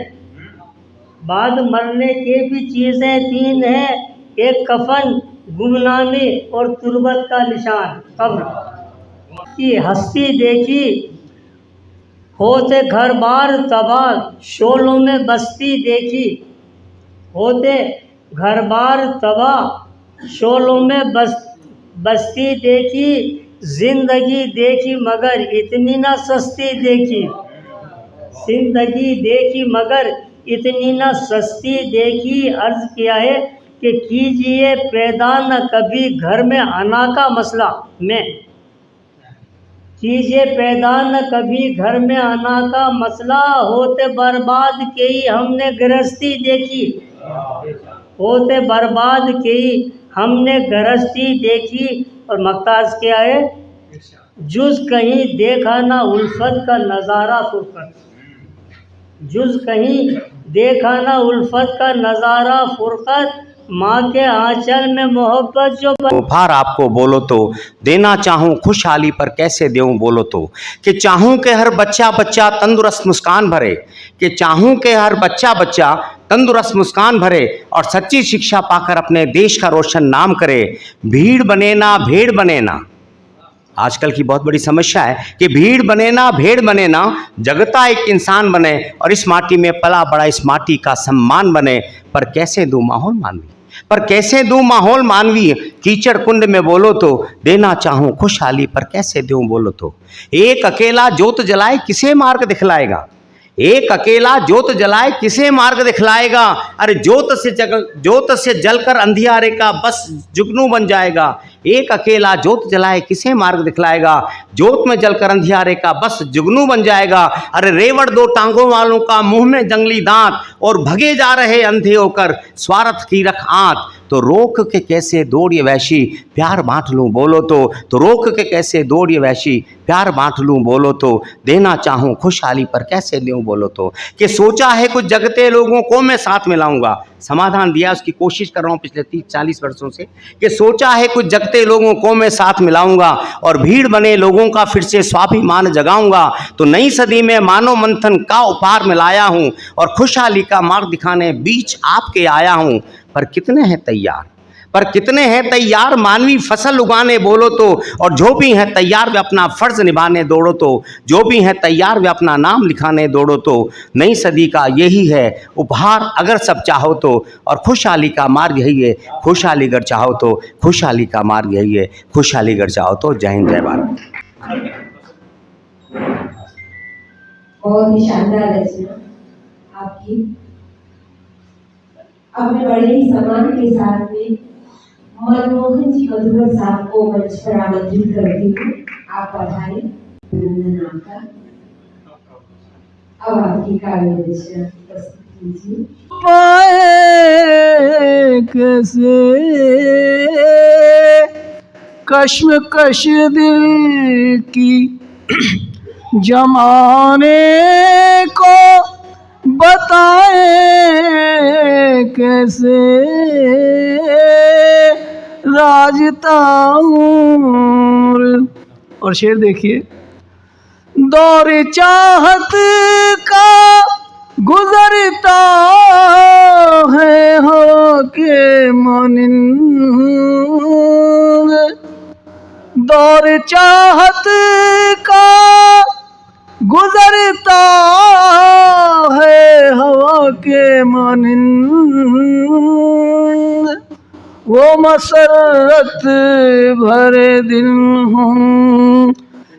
बाद मरने के भी चीज़ें तीन हैं, एक कफन, गुमनामी और तुर्बत का निशान कब्र। की हस्ती देखी होते घर बार तबाह, शोलों में बस्ती देखी होते घर बार तबाह, शोलों में बस्ती देखी। जिंदगी देखी मगर इतनी ना सस्ती देखी, जिंदगी देखी मगर इतनी ना सस्ती देखी। अर्ज किया है कि कीजिए पैदा न कभी घर में अना का मसला में, कीजिए पैदा न कभी घर में अना का मसला। होते बर्बाद के ही हमने गृहस्थी देखी, होते बर्बाद के ही हमने गृहस्थी देखी। और मक्ताज क्या है, जुज कहीं देखा ना उल्फत का नज़ारा फुरकत, जुज कहीं देखा ना उल्फत का नज़ारा फुरकत। माँ के आंचल में मोहब्बत जो उपहार आपको बोलो तो देना चाहूँ खुशहाली पर कैसे दूँ बोलो तो, कि चाहूँ कि हर बच्चा बच्चा तंदुरुस्त मुस्कान भरे, कि चाहूँ कि हर बच्चा बच्चा तंदुरुस्त मुस्कान भरे और सच्ची शिक्षा पाकर अपने देश का रोशन नाम करे। भीड़ बने ना भेड़ बने ना, आजकल की बहुत बड़ी समस्या है कि भीड़ बने ना भेड़ बने ना, जगता एक इंसान बने और इस माटी में पला बड़ा इस माटी का सम्मान बने। पर कैसे दूँ माहौल मानवी, पर कैसे दूँ माहौल मानवी, कीचड़ कुंड में बोलो तो देना चाहूँ खुशहाली पर कैसे दूँ बोलो तो। एक अकेला जोत जलाए किसे मार्ग दिखलाएगा, एक अकेला जोत जलाए किसे मार्ग दिखलाएगा। अरे जोत से जलकर अंधियारे का बस जुगनू बन जाएगा। एक अकेला जोत जलाए किसे मार्ग दिखलाएगा, जोत में जलकर अंधियारे का बस जुगनू बन जाएगा। अरे रेवड़ दो टांगों वालों का मुंह में जंगली दांत और भगे जा रहे अंधे होकर स्वार्थ की रख आंत। तो रोक के कैसे दौड़िए वैशी प्यार बांट लूँ बोलो तो रोक के कैसे दौड़िए वैशी प्यार बांट लूँ बोलो तो। देना चाहूँ खुशहाली पर कैसे दूँ बोलो तो, कि सोचा है कुछ जगते लोगों को मैं साथ मिलाऊंगा। समाधान दिया, उसकी कोशिश कर रहा हूँ पिछले 30-40 वर्षों से, कि सोचा है कुछ जगते लोगों को मैं साथ मिलाऊंगा और भीड़ बने लोगों का फिर से स्वाभिमान जगाऊंगा। तो नई सदी में मानव मंथन का उपहार मिलाया हूँ और खुशहाली का मार्ग दिखाने बीच आपके आया हूँ। पर कितने हैं तैयार, पर कितने हैं तैयार मानवी फसल उगाने बोलो तो, और जो भी हैं तैयार वे अपना फर्ज निभाने दौड़ो तो, जो भी हैं तैयार वे अपना नाम लिखाने दौड़ो तो। नई सदी का यही है उपहार अगर सब चाहो तो, और खुशहाली का मार्ग यही है, खुशहाली अगर चाहो तो, खुशहाली का मार्ग यही है, खुशहाली अगर चाहो तो। जय हिंद जय भारत। बहुत ही शानदार रचना आपकी। अब मैं बड़े ही सम्मान के साथ में मनमोहन जी मधुकर साहब को मंच पर आमंत्रित करती हूँ। आप पधारें। नाम का अब आपकी काव्य रचना प्रस्तुत कीजिए। कैसे कश्मकश दिल की जमाने को बताए कैसे राजता हूँ। और शेर देखिए, दौर चाहत का गुजरता है हो के मानिंद, दौर चाहत का गुजरता है हवा के मानिंद। वो मसरत भरे दिल हूँ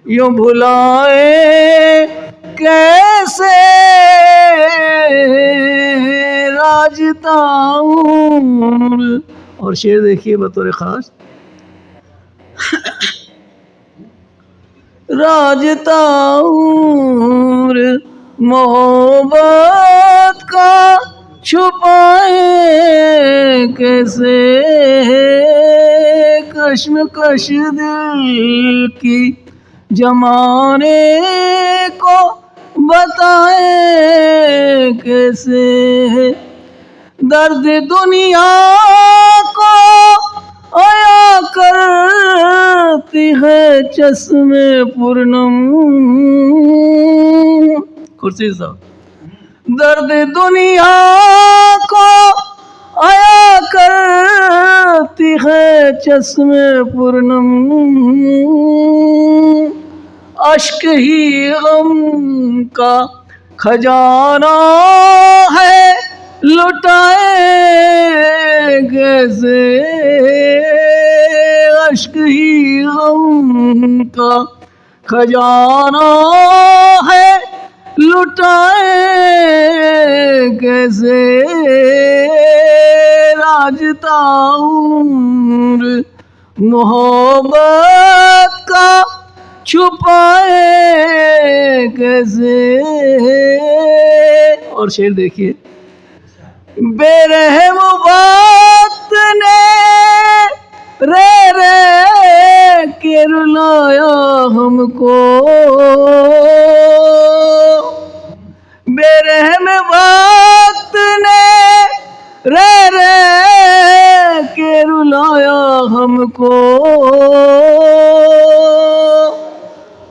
यूँ भुलाए कैसे राजता हूँ। और शेर देखिए बतौर खास, राजता हूँ मोहब्बत का छुपाए कैसे कश्मकश दिल की जमाने को बताए कैसे, दर्द दुनिया को आया करती है चश्मे पूर्णम। कुर्सी साहब, दर्द दुनिया को आया करती है चश्मे पूर्णम, अश्क ही गम का खजाना है लुटाए कैसे, अश्क ही गम का खजाना है लुटाए कैसे, राजता उम्र मोहब्बत का छुपाए कैसे। और शेर देखिए, बेरहम वक्त ने रे के रुलाया हमको, बेरहम वक्त ने रे के रुलाया हमको,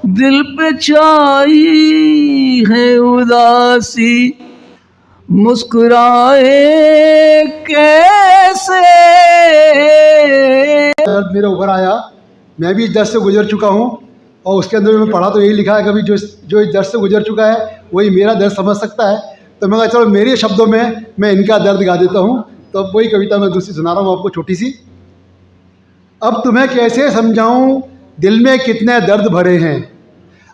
दिल पे छाई है उदासी मुस्कुराए कैसे। दर्द मेरे ऊपर आया, मैं भी इस दर्द से गुजर चुका हूँ और उसके अंदर मैं पढ़ा तो यही लिखा है कभी जो इस दर्द से गुजर चुका है वही मेरा दर्द समझ सकता है। तो मैं कहा चलो मेरे शब्दों में मैं इनका दर्द गा देता हूँ। तो अब वही कविता मैं दूसरी सुना रहा हूँ आपको, छोटी सी। अब तुम्हें कैसे समझाऊँ दिल में कितने दर्द भरे हैं,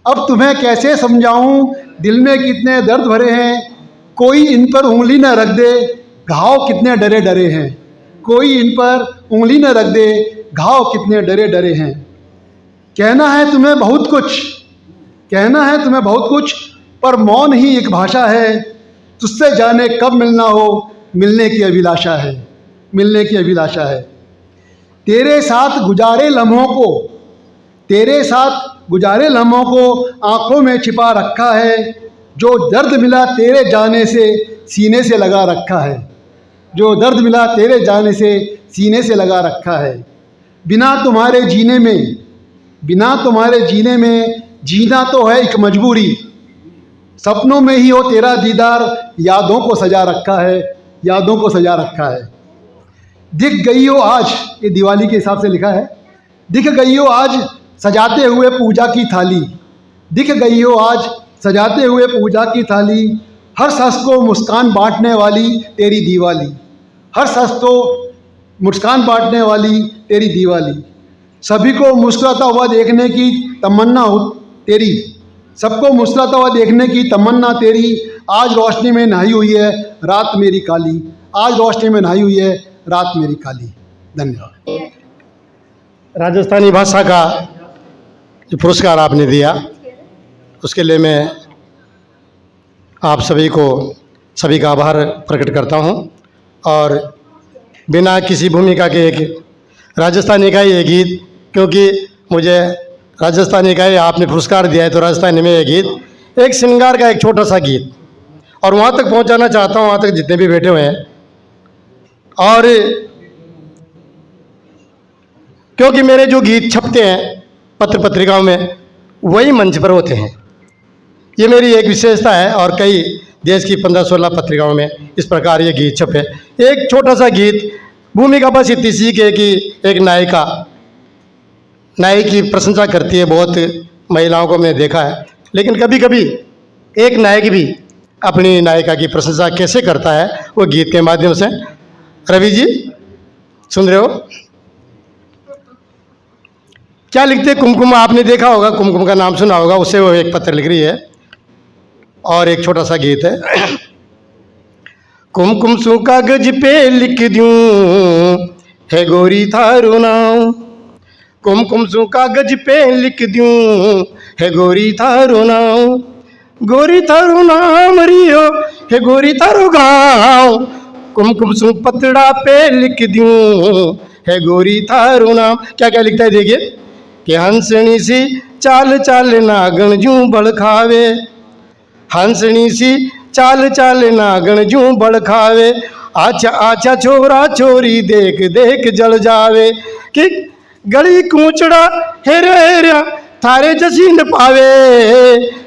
अब तुम्हें कैसे समझाऊँ दिल में कितने दर्द भरे हैं, कोई इन पर उंगली न रख दे घाव कितने डरे डरे हैं, कोई इन पर उंगली न रख दे घाव कितने डरे डरे हैं। कहना है तुम्हें बहुत कुछ, कहना है तुम्हें बहुत कुछ, पर मौन ही एक भाषा है, तुझसे जाने कब मिलना हो मिलने की अभिलाषा है, मिलने की अभिलाषा है। तेरे साथ गुजारे लम्हों को, तेरे साथ गुजारे लम्हों को आंखों में छिपा रखा है, जो दर्द मिला तेरे जाने से सीने से लगा रखा है, जो दर्द मिला तेरे जाने से सीने से लगा रखा है। बिना तुम्हारे जीने में, बिना तुम्हारे जीने में जीना तो है एक मजबूरी, सपनों में ही हो तेरा दीदार यादों को सजा रखा है, यादों को सजा रखा है। दिख गई हो आज, ये दिवाली के हिसाब से लिखा है, दिख गई हो आज सजाते हुए पूजा की थाली, दिख गई हो आज सजाते हुए पूजा की थाली, हर शख्स को मुस्कान बांटने वाली तेरी दिवाली, हर शख्स को मुस्कान बांटने वाली तेरी दिवाली। सभी को मुस्कुराता हुआ देखने की तमन्ना हो तेरी, सबको मुस्कुराता हुआ देखने की तमन्ना तेरी, आज रोशनी में नहाई हुई है रात मेरी काली, आज रोशनी में नहाई हुई है रात मेरी काली। धन्यवाद। राजस्थानी भाषा का जो पुरस्कार आपने दिया उसके लिए मैं आप सभी का आभार प्रकट करता हूं, और बिना किसी भूमिका के एक राजस्थानी का ही ये गीत, क्योंकि मुझे राजस्थानी का ही आपने पुरस्कार दिया है तो राजस्थानी में ये गीत एक श्रृंगार का एक छोटा सा गीत और वहाँ तक पहुँचाना चाहता हूँ, वहाँ तक जितने भी बैठे हुए हैं। और क्योंकि मेरे जो गीत छपते हैं पत्र पत्रिकाओं में वही मंच पर होते हैं, ये मेरी एक विशेषता है, और कई देश की 15-16 पत्रिकाओं में इस प्रकार ये गीत छपे। एक छोटा सा गीत, भूमिका बस इतनी सी के कि एक नायिका नायक की प्रशंसा करती है, बहुत महिलाओं को मैंने देखा है, लेकिन कभी कभी एक नायक भी अपनी नायिका की प्रशंसा कैसे करता है वो गीत के माध्यम से। रवि जी सुन रहे हो क्या लिखते? कुमकुम आपने देखा होगा, कुमकुम का नाम सुना होगा, उससे वो एक पत्र लिख रही है और एक छोटा सा गीत है। कुमकुम सु कागज पे लिख दूं है गोरी थारू नाम, कुमकुम सु कागज पे लिख दूं है गोरी थारू नाम, गोरी थारू नाम रियो है गोरी थारू गाँव, कुमकुम सु पतड़ा पे लिख दूं है गोरी थारू नाम। क्या क्या लिखता है देखिए कि हंसनी सी चाल चाल नागण जूं बड़ खावे, हंसनी सी चाल चाल नागण जूं बड़ खावे, आचा आचा छोरा छोरी देख देख जल जावे, कि गली कूचड़ा हेरा हेरा थारे जसी न पावे,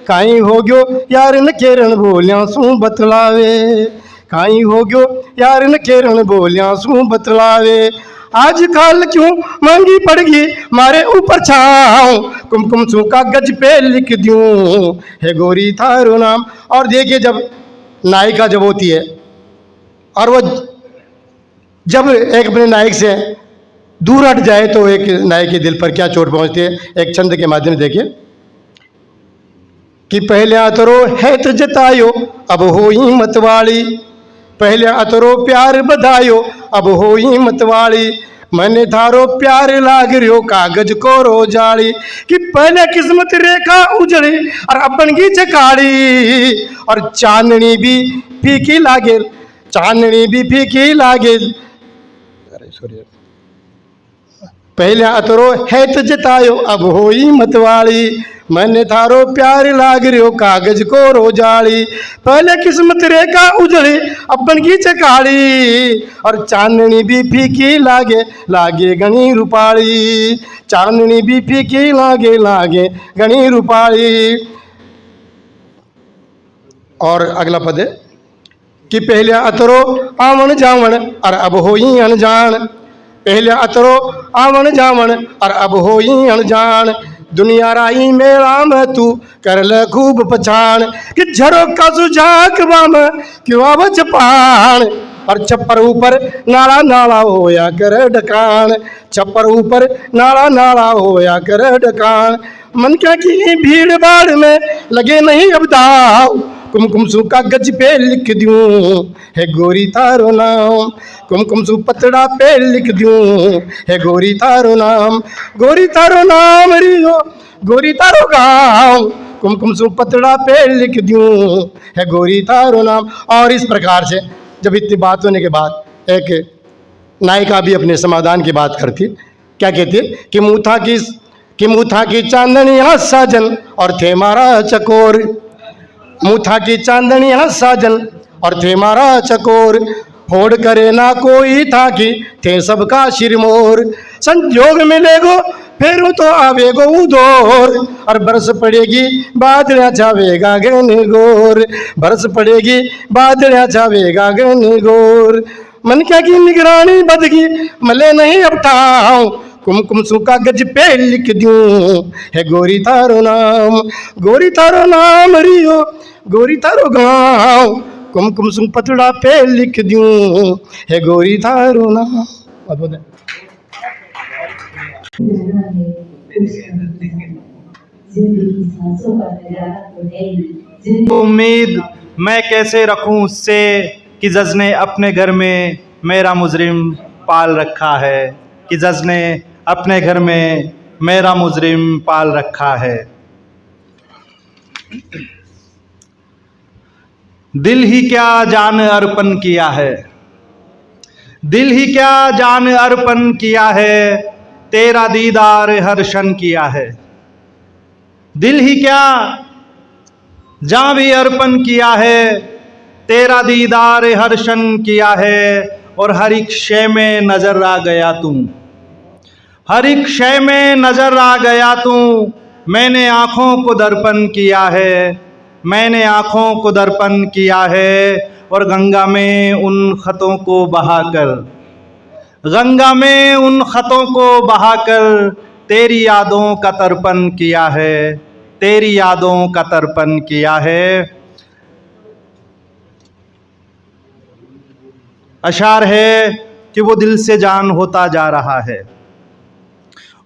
काई हो गयो यार न केरन बोलिया सू बतलावे, काई हो गयो यार न केरन बोलिया सू बतलावे, आज काल क्यों महंगी पड़गी मारे ऊपर छाऊं, कुमकुम सू कागज पे लिख दूं है गोरी थारो नाम। और देखिए जब नायिका जब होती है और वो जब एक अपने नायक से दूर हट जाए तो एक नायक के दिल पर क्या चोट पहुंचती है, एक छंद के माध्यम से देखिए कि पहले अतरो है तो जतायो अब हो ही मतवाली, पहले अतरो प्यार बधायो अब हो ही मतवाली, मैंने थारो प्यार लाग रियो कागज को रोजाली, कि पहले किस्मत रेखा उजड़ी और अपन की चकाड़ी, और चांदनी भी फीकी लागे, चांदनी भी फीकी लागे, पहले अतरो है तो जतायो अब हो ही मतवाली, मैंने थारो प्यार लाग रियो कागज को रोजाली, पहले किस्मत रेखा उजड़ी अपन की चकाड़ी, और चांदनी भी फीकी लागे लागे गणी रूपाली, चांदनी भी फीकी लागे लागे गणी रूपाली। और अगला पद है कि पहले अतरो आवन जावन और अब हो ही अनजान, पहले अतरो आवन जावन और अब हो ही अनजान, दुनिया राई मेरा में तू कर ले खूब पहचान, कि झरो का सुझाक बाम क्यों आव चपान, और छप्पर ऊपर नाला नाला होया कर डकान, छप्पर ऊपर नाला नाला होया कर डकान, मन क्या की भीड़ भाड़ में लगे नहीं अब दाव, कुमकुम सू कागज पे लिख दूं है गोरी थारो नाम, कुमकुम सू पतड़ा पे लिख दूं है गोरी थारो नाम, गोरी थारो नाम रियो गोरी थारो गाँव, कुमकुम सू पतड़ा पे लिख दूं है गोरी थारो नाम। और इस प्रकार से जब इतनी बात होने के बाद एक नायिका भी अपने समाधान की बात करती, क्या कहती कि मुँह था की चांदनिया साजन और थे मारा चकोर, मुँह था की चांदनिया साजन और थे मारा चकोर, होड़ करे ना कोई था कि थे सबका शिरमोर, संजोग मिलेगो फिर तो आवेगो उदोर, और बरस पड़ेगी बादलियाँ छावेगा गन गोर, बरस पड़ेगी बादलियाँ छावेगा गन गोर, मन क्या की निगरानी बदगी मले नहीं अब ठाऊं, कुमकुम सू कागज पे लिख दूं है गोरी थारो नाम, गोरी थारो नाम रियो गोरी थारो गाँव, कुमकुम सू पतड़ा पे लिख दूं है गोरी थारो नाम। उम्मीद मैं कैसे रखूं उससे कि जज ने अपने घर में मेरा मुजरिम पाल रखा है, कि जज ने अपने घर में मेरा मुजरिम पाल रखा है। दिल ही क्या जान अर्पण किया है, दिल ही क्या जान अर्पण किया है, तेरा दीदार हर क्षण किया है, दिल ही क्या जान भी अर्पण किया है, तेरा दीदार हर क्षण किया है, और हर एक शय में नजर आ गया तू, हर एक शय में नजर आ गया तू, मैंने आँखों को दर्पण किया है, मैंने आँखों को दर्पण किया है, और गंगा में उन खतों को बहाकर, गंगा में उन खतों को बहाकर तेरी यादों का तर्पण किया है, तेरी यादों का तर्पण किया है। अशार है कि वो दिल से जान होता जा रहा है,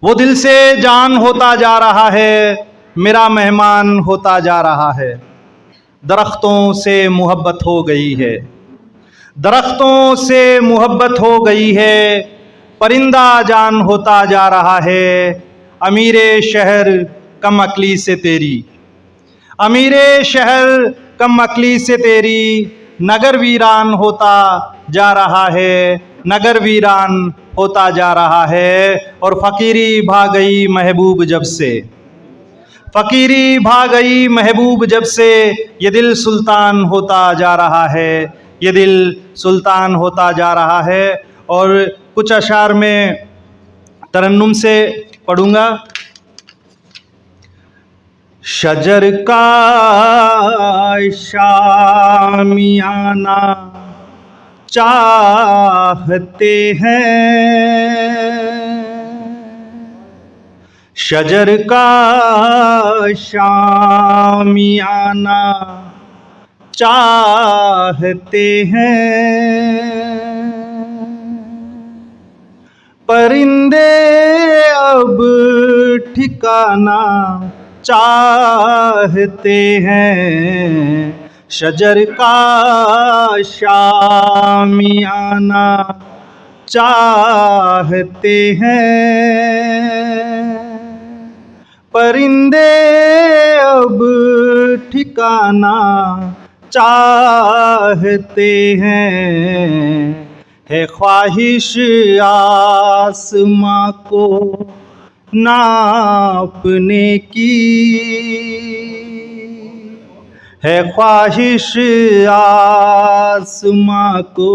वो दिल से जान होता जा रहा है, मेरा मेहमान होता जा रहा है, दरख्तों से मोहब्बत हो गई है, दरख्तों से मोहब्बत हो गई है, परिंदा जान होता जा रहा है, अमीरे शहर कम अकली से तेरी, अमीरे शहर कम अकली से तेरी, नगर वीरान होता जा रहा है, नगर वीरान होता जा रहा है, और फ़कीरी भाग गई महबूब जब से, फकीरी भा गई महबूब जब से, ये दिल सुल्तान होता जा रहा है, ये दिल सुल्तान होता जा रहा है। और कुछ अशार में तरन्नुम से पढ़ूंगा। शजर का शामियाना चाहते हैं, शजर का शामियाना चाहते हैं, परिंदे अब ठिकाना चाहते हैं, शजर का शामियाना चाहते हैं, परिंदे अब ठिकाना चाहते हैं। है ख्वाहिश आसमां को नापने की, है ख्वाहिश आसमां को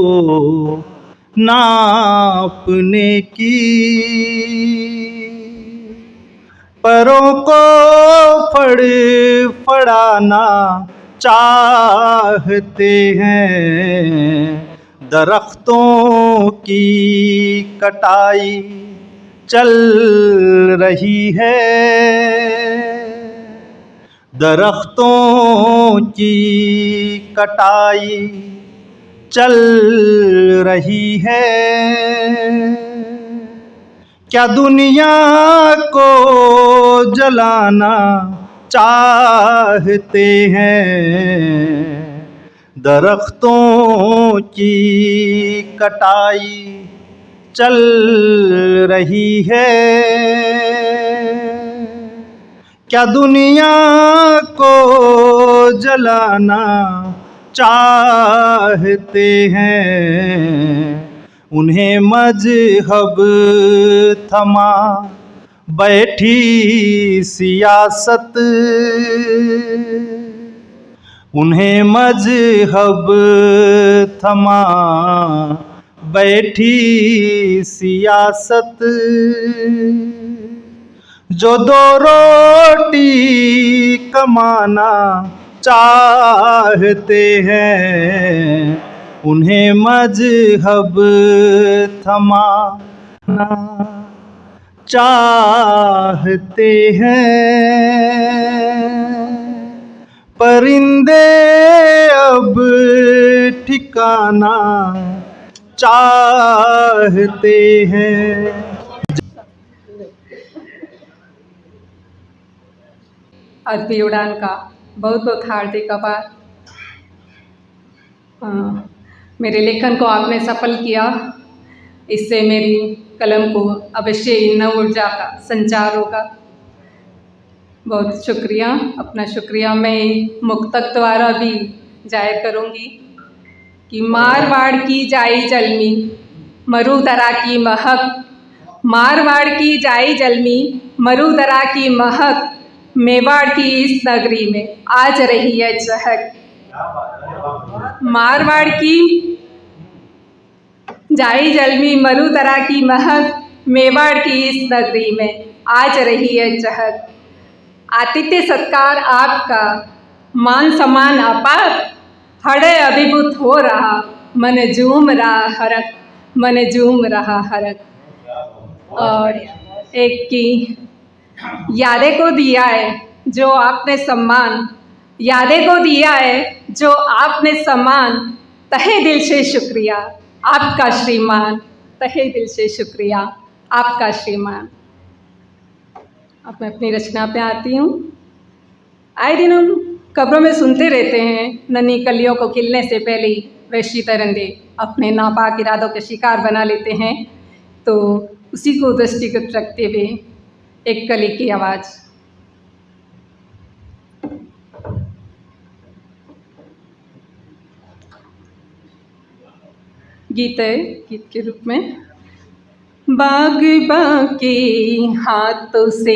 नापने की, परों को फड़फड़ाना चाहते हैं, दरख्तों की कटाई चल रही है, दरख्तों की कटाई चल रही है। क्या दुनिया को जलाना चाहते हैं, दरख्तों की कटाई चल रही है। क्या दुनिया को जलाना चाहते हैं, उन्हें मजहब थमा बैठी सियासत, उन्हें मजहब थमा बैठी सियासत, जो दो रोटी कमाना चाहते हैं, उन्हें मजहब थमाना चाहते हैं, परिंदे अब ठिकाना चाहते हैं। अदबी उड़ान का बहुत बहुत हार्दिक आभार। मेरे लेखन को आपने सफल किया, इससे मेरी कलम को अवश्य नव ऊर्जा का संचार होगा। बहुत शुक्रिया। अपना शुक्रिया मैं मुक्तक द्वारा भी जाहिर करूँगी कि मारवाड़ की जाई जलमी मरुदरा की महक, मारवाड़ की जाई जलमी मरुदरा की महक, मेवाड़ की इस नगरी में आज रही है चहक। मारवाड़ की जाई जलमी मरुदरा की महक, मेवाड़ की इस नगरी में आज रही है चहक। आतिथ्य सत्कार आपका, मान सम्मान अपार, हृदय अभिभूत हो रहा, मन झूम रहा हरक, मन झूम रहा हरक। और एक की यादें को दिया है जो आपने सम्मान, यादें को दिया है जो आपने सम्मान, तहे दिल से शुक्रिया आपका श्रीमान, तहे दिल से शुक्रिया आपका श्रीमान। अब मैं अपनी रचना पे आती हूँ। आए दिन हम खबरों में सुनते रहते हैं, नन्ही कलियों को खिलने से पहले ही वैश्य दरिंदे अपने नापाक इरादों के शिकार बना लेते हैं। तो उसी को दृष्टिगत रखते हुए एक कली की आवाज़। गीत है, गीत के रूप में। बाग बाके हाथों से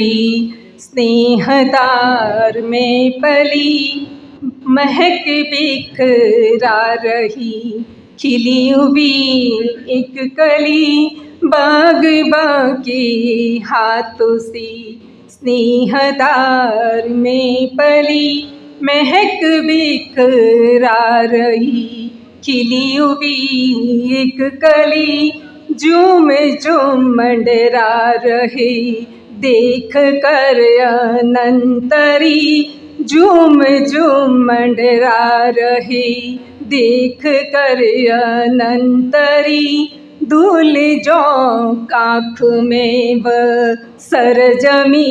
स्नेहदार में पली महक बिखरा रही, खिली हुई एक कली बागबां के हाथों से। स्नेहदार में पली महक बिखरा रही, खिली हुई एक कली झूम झूम मंडरा रहे, देख कर अनंतरी झूम झूम मंडरा रहे, देख कर अनंतरी। धूल जो आँख में व सरजमी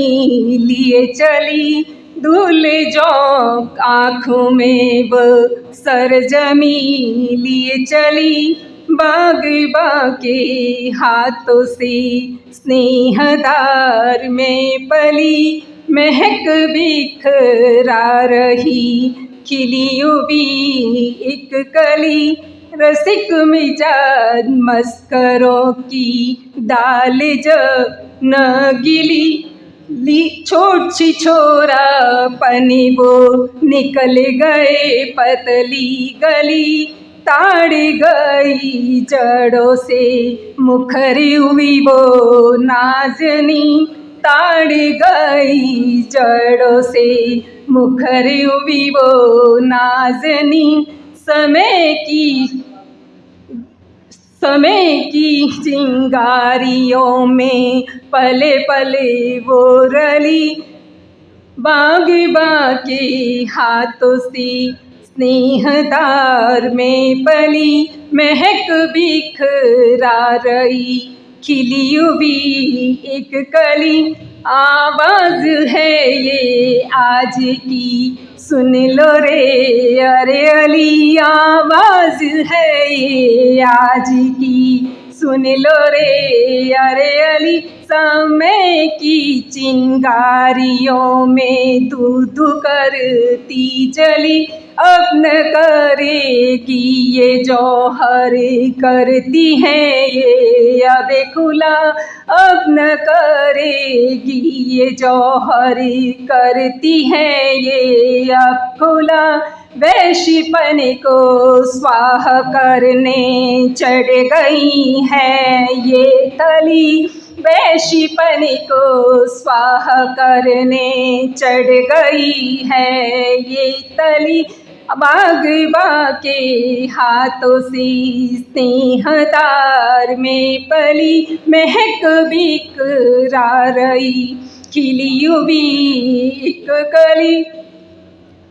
लिए चली, धूल जो आँख में व सरजमी लिए चली, बागबां के हाथों से। स्नेहदार में पली महक बिखरा रही, खिली हुई एक कली रसिक मिजाज मस्करों की डाल ज न गिली। छोट सी छोरा पनी वो निकल गए पतली गली, ताड़ गई जड़ों से मुखरी हुई वो नाजनी, ताड़ गई जड़ों से मुखरी हुई वो नाजनी। समय की चिंगारियों में पले पले वो रली, बागबां के हाथों से। स्नेहदार में पली महक बिखरा रही, खिली हुई एक कली। आवाज़ है ये आज की सुन लो रे अरे अली, आवाज़ है ये आज की सुन लो रे अरे अली। समय की चिंगारियों में दूध करती जली, अब न करेगी ये जौहर करती है ये अब खुला, अब न करेगी ये जौहर करती है ये अब खुला। वैश्यपन को स्वाह करने चढ़ गई है ये तली, वैश्यपन को स्वाह करने चढ़ गई है ये तली। बागबां के हाथों से स्नेहदार में पली महक बिखरा रही, खिली हुई एक कली।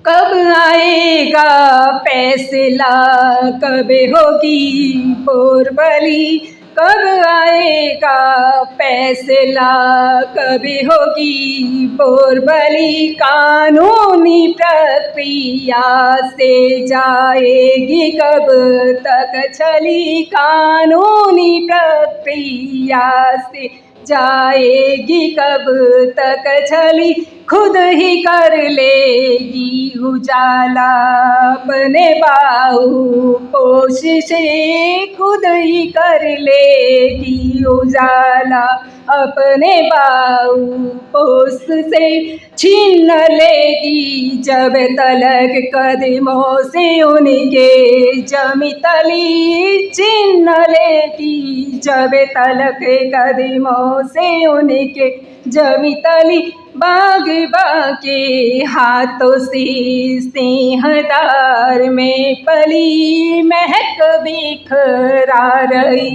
कब आएगा फैसला, कब होगी बोरबली, कब आएगा फैसला, कब होगी बोरबली। कानूनी प्रक्रिया से जाएगी कब तक चली, कानूनी प्रक्रिया से जाएगी कब तक चली। खुद ही कर लेगी उजाला अपने बाहु कोशिशें, खुद ही कर लेगी उजाला अपने बाहु पोस से। छीन लेगी जब तलक कदमों से उनके जमी तली, छीन लेगी जब तलक कदमों से उनके जमी तली। बागबां के हाथों से स्नेहदार में पली महक बिखरा रही,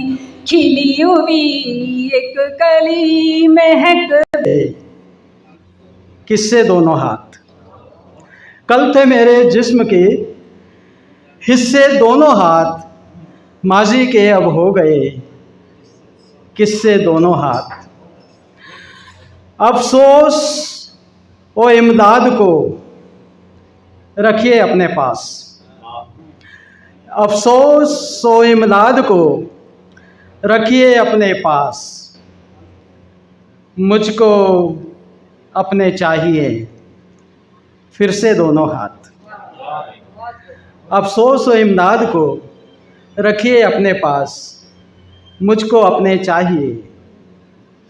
खिली हुई एक कली महक। किससे दोनों हाथ, कल थे मेरे जिस्म के हिस्से दोनों हाथ, माजी के अब हो गए किससे दोनों हाथ। अफसोस ओ इमदाद को रखिए अपने पास, अफसोस ओ इमदाद को रखिए अपने पास। मुझको अपने चाहिए फिर से दोनों हाथ। अफसोस ओ इमदाद को रखिए अपने पास, मुझको अपने चाहिए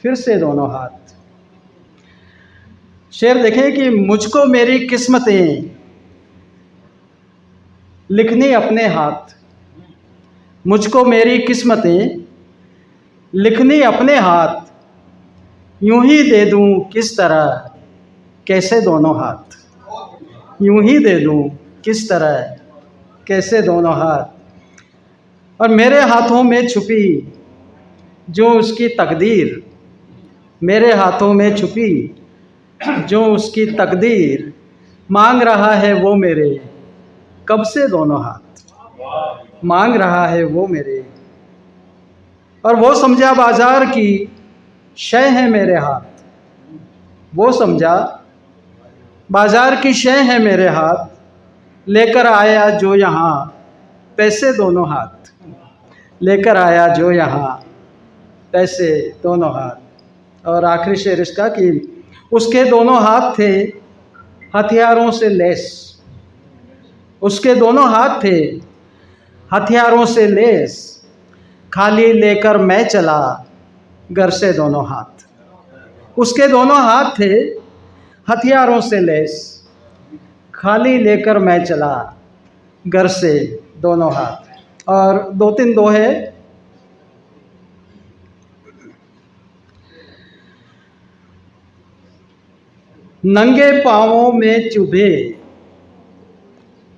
फिर से दोनों हाथ। शेर देखें कि मुझको मेरी किस्मतें लिखनी अपने हाथ, मुझको मेरी किस्मतें लिखनी अपने हाथ, यूं ही दे दूं किस तरह कैसे दोनों हाथ, यूं ही दे दूं किस तरह कैसे दोनों हाथ। और मेरे हाथों में छुपी जो उसकी तकदीर, मेरे हाथों में छुपी जो उसकी तकदीर, मांग रहा है वो मेरे कब से दोनों हाथ, मांग रहा है वो मेरे। और वो समझा बाजार की शय है मेरे हाथ, वो समझा बाजार की शय है मेरे हाथ, लेकर आया जो यहाँ पैसे दोनों हाथ, लेकर आया जो यहाँ पैसे दोनों हाथ। और आखिरी शेर इसका कि उसके दोनों हाथ थे हथियारों से लैस, उसके दोनों हाथ थे हथियारों से लैस, खाली लेकर मैं चला घर से दोनों हाथ। उसके दोनों हाथ थे हथियारों से लैस, खाली लेकर मैं चला घर से दोनों हाथ। और 2-3 दोहे, नंगे पाँवों में चुभे,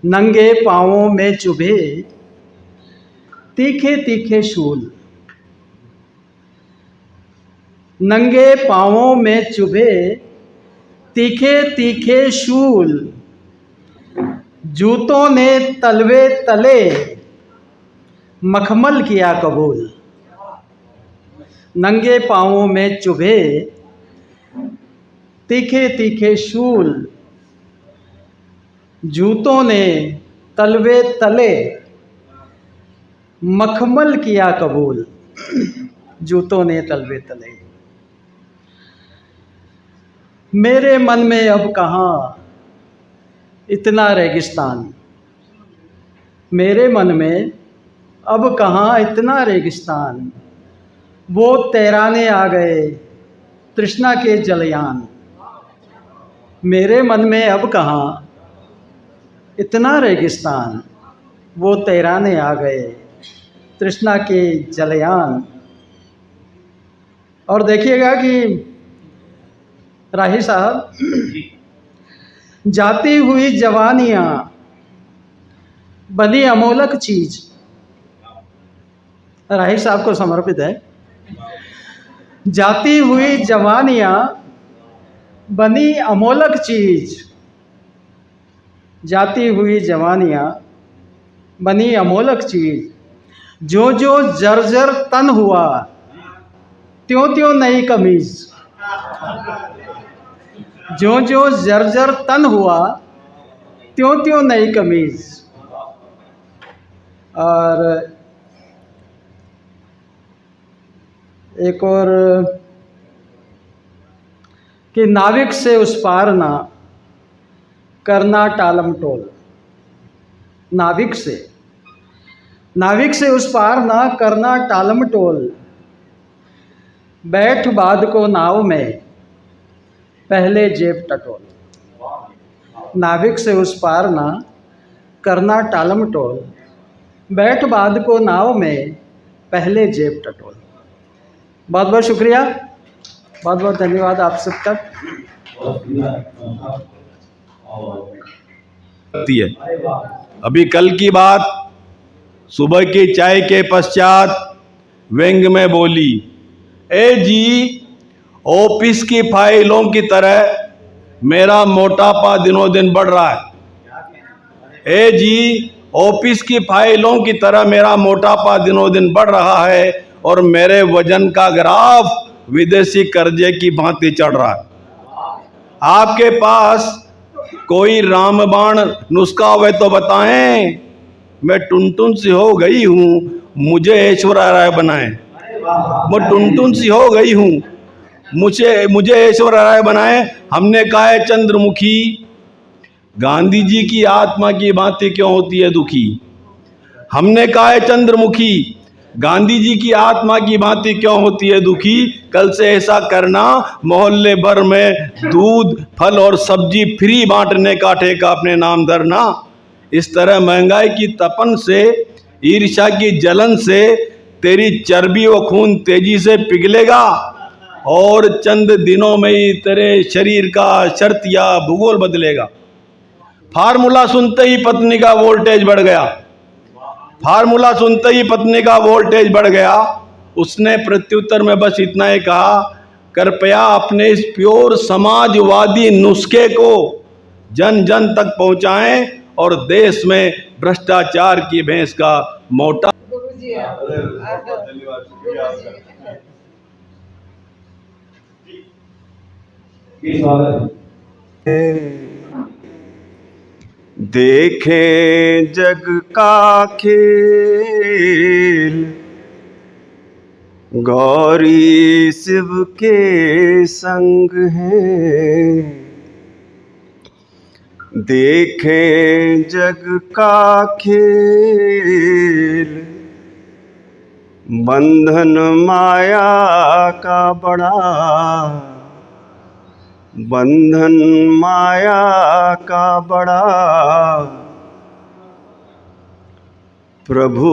नंगे पाँवों में चुभे तीखे तीखे शूल, नंगे पाँवों में चुभे तीखे तीखे शूल, जूतों ने तलवे तले मखमल किया कबूल, नंगे पाँवों में चुभे तीखे तीखे शूल, जूतों ने तलवे तले मखमल किया कबूल, जूतों ने तलवे तले। मेरे मन में अब कहाँ इतना रेगिस्तान, मेरे मन में अब कहाँ इतना रेगिस्तान, वो तैराने आ गए तृष्णा के जलयान। मेरे मन में अब कहाँ इतना रेगिस्तान, वो तैराने आ गए तृष्णा के जलयान। और देखिएगा कि राही साहब, जाती हुई जवानियाँ बनी अमोलक चीज, राही साहब को समर्पित है। जाती हुई जवानियाँ बनी अमोलक चीज, जाती हुई जवानियाँ बनी अमोलक चीज, जो जो जर्जर तन हुआ त्यों त्यों नई कमीज, जो जो जर्जर तन हुआ त्यों त्यों नई कमीज। और एक और कि नाविक से उस पार ना करना टालम टोल, नाविक से उस पार ना करना टालम टोल, बैठ बाद को नाव में पहले जेब टटोल, नाविक से उस पार ना करना टालम टोल, बैठ बाद को नाव में पहले जेब टटोल। बहुत बहुत शुक्रिया, बहुत बहुत धन्यवाद आप सबका। अभी कल की बात, सुबह की चाय के पश्चात व्यंग में बोली, ए जी ऑफिस की फाइलों की तरह मेरा मोटापा दिनों दिन बढ़ रहा है। ए जी ऑफिस की फाइलों की तरह मेरा मोटापा दिनों दिन बढ़ रहा है और मेरे वजन का ग्राफ विदेशी कर्जे की भांति चढ़ रहा है। आपके पास कोई रामबाण नुस्खा हुए तो बताएं, मैं टुनटुन सी हो गई हूँ, मुझे ऐश्वर्या राय बनाएं। मैं टुनटुन सी हो गई हूँ, मुझे ऐश्वर्या राय बनाएं। हमने कहा है चंद्रमुखी गांधी जी की आत्मा की भांति क्यों होती है दुखी। हमने कहा है चंद्रमुखी गांधी जी की आत्मा की भांति क्यों होती है दुखी, कल से ऐसा करना मोहल्ले भर में दूध फल और सब्जी फ्री बांटने का ठेका अपने नाम धरना। इस तरह महंगाई की तपन से, ईर्ष्या की जलन से तेरी चर्बी व खून तेजी से पिघलेगा और चंद दिनों में ही तेरे शरीर का शर्त या भूगोल बदलेगा। फार्मूला सुनते ही पत्नी का वोल्टेज बढ़ गया। फार्मूला सुनते ही पत्नी का वोल्टेज बढ़ गया। उसने प्रत्युत्तर में बस इतना ही कहा, कृपया अपने इस प्योर समाजवादी नुस्खे को जन जन तक पहुंचाएं और देश में भ्रष्टाचार की भैंस का मोटा। देखें जग का खेल, गौरी शिव के संग हैं। देखें जग का खेल, बंधन माया का बड़ा, बंधन माया का बड़ा। प्रभु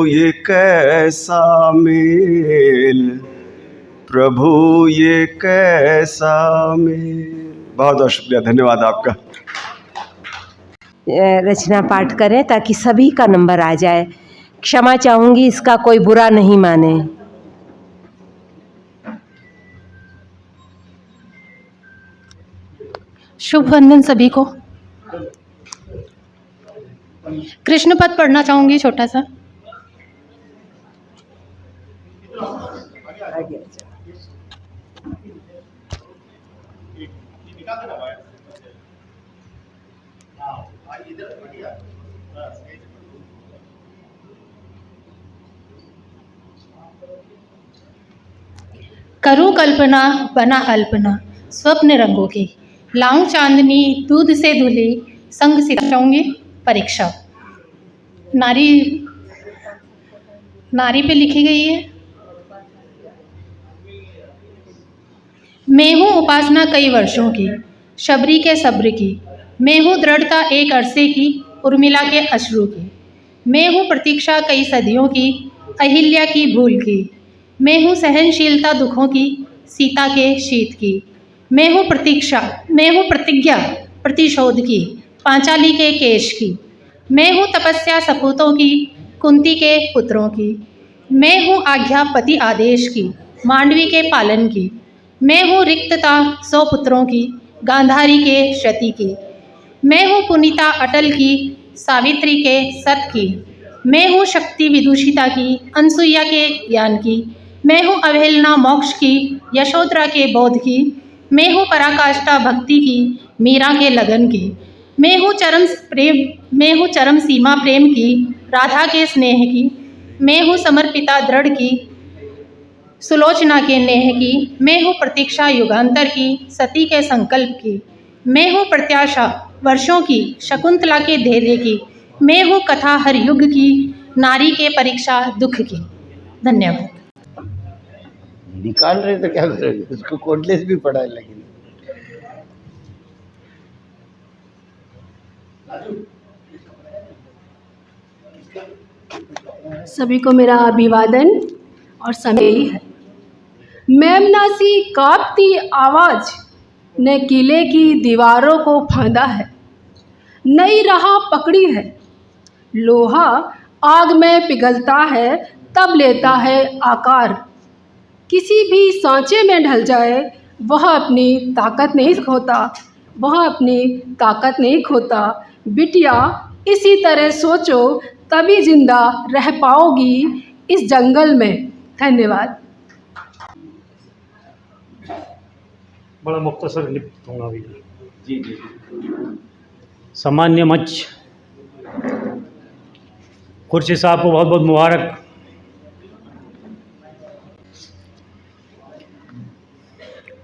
ये कैसा मेल, प्रभु ये कैसा मेल। बहुत बहुत शुक्रिया, धन्यवाद आपका। रचना पाठ करें ताकि सभी का नंबर आ जाए। क्षमा चाहूँगी, इसका कोई बुरा नहीं माने। शुभ वंदन सभी को। कृष्ण पद पढ़ना चाहूँगी छोटा सा। करूं कल्पना बना अल्पना स्वप्न रंगों की, लाऊं चांदनी दूध से धुली संग सिताऊंगी परीक्षा। नारी पे लिखी गई है। मैं हूँ उपासना कई वर्षों की, शबरी के सब्र की। मैं हूँ दृढ़ता एक अरसे की, उर्मिला के अश्रु की। मैं हूँ प्रतीक्षा कई सदियों की, अहिल्या की भूल की। मैं हूँ सहनशीलता दुखों की, सीता के शीत की। मैं हूँ प्रतिज्ञा प्रतिशोध की, पांचाली के केश की। मैं हूँ तपस्या सपूतों की, कुंती के पुत्रों की। मैं हूँ आज्ञा पति आदेश की, मांडवी के पालन की। मैं हूँ रिक्तता 100 पुत्रों की, गांधारी के शती की। मैं हूँ पुनीता अटल की, सावित्री के सत की। मैं हूँ शक्ति विदूषिता की, अनसुईया के ज्ञान की। मैं हूँ अवहेलना मोक्ष की, यशोधरा के बोध की। मैं हूँ पराकाष्ठा भक्ति की, मीरा के लगन की। मैं हूँ चरम सीमा प्रेम की, राधा के स्नेह की। मैं हूँ समर्पिता दृढ़ की, सुलोचना के नेह की। मैं हूँ प्रतीक्षा युगांतर की, सती के संकल्प की। मैं हूँ प्रत्याशा वर्षों की, शकुंतला के धैर्य की। मैं हूँ कथा हर युग की, नारी के परीक्षा दुख की। धन्यवाद। निकाल रहे तो क्या करेंगे, उसको कोडलेस भी पढ़ा है। लेकिन सभी को मेरा अभिवादन और समय यही है। मेमनासी कांपती आवाज ने किले की दीवारों को फांदा है, नई राह पकड़ी है। लोहा आग में पिघलता है तब लेता है आकार। किसी भी सांचे में ढल जाए वह अपनी ताकत नहीं खोता, वह अपनी ताकत नहीं खोता। बिटिया इसी तरह सोचो तभी जिंदा रह पाओगी इस जंगल में। धन्यवाद। बड़ा मुख्तसर लिखता हूँ अभी। जी जी। सामान्य मंच खुर्शी साहब को बहुत बहुत मुबारक।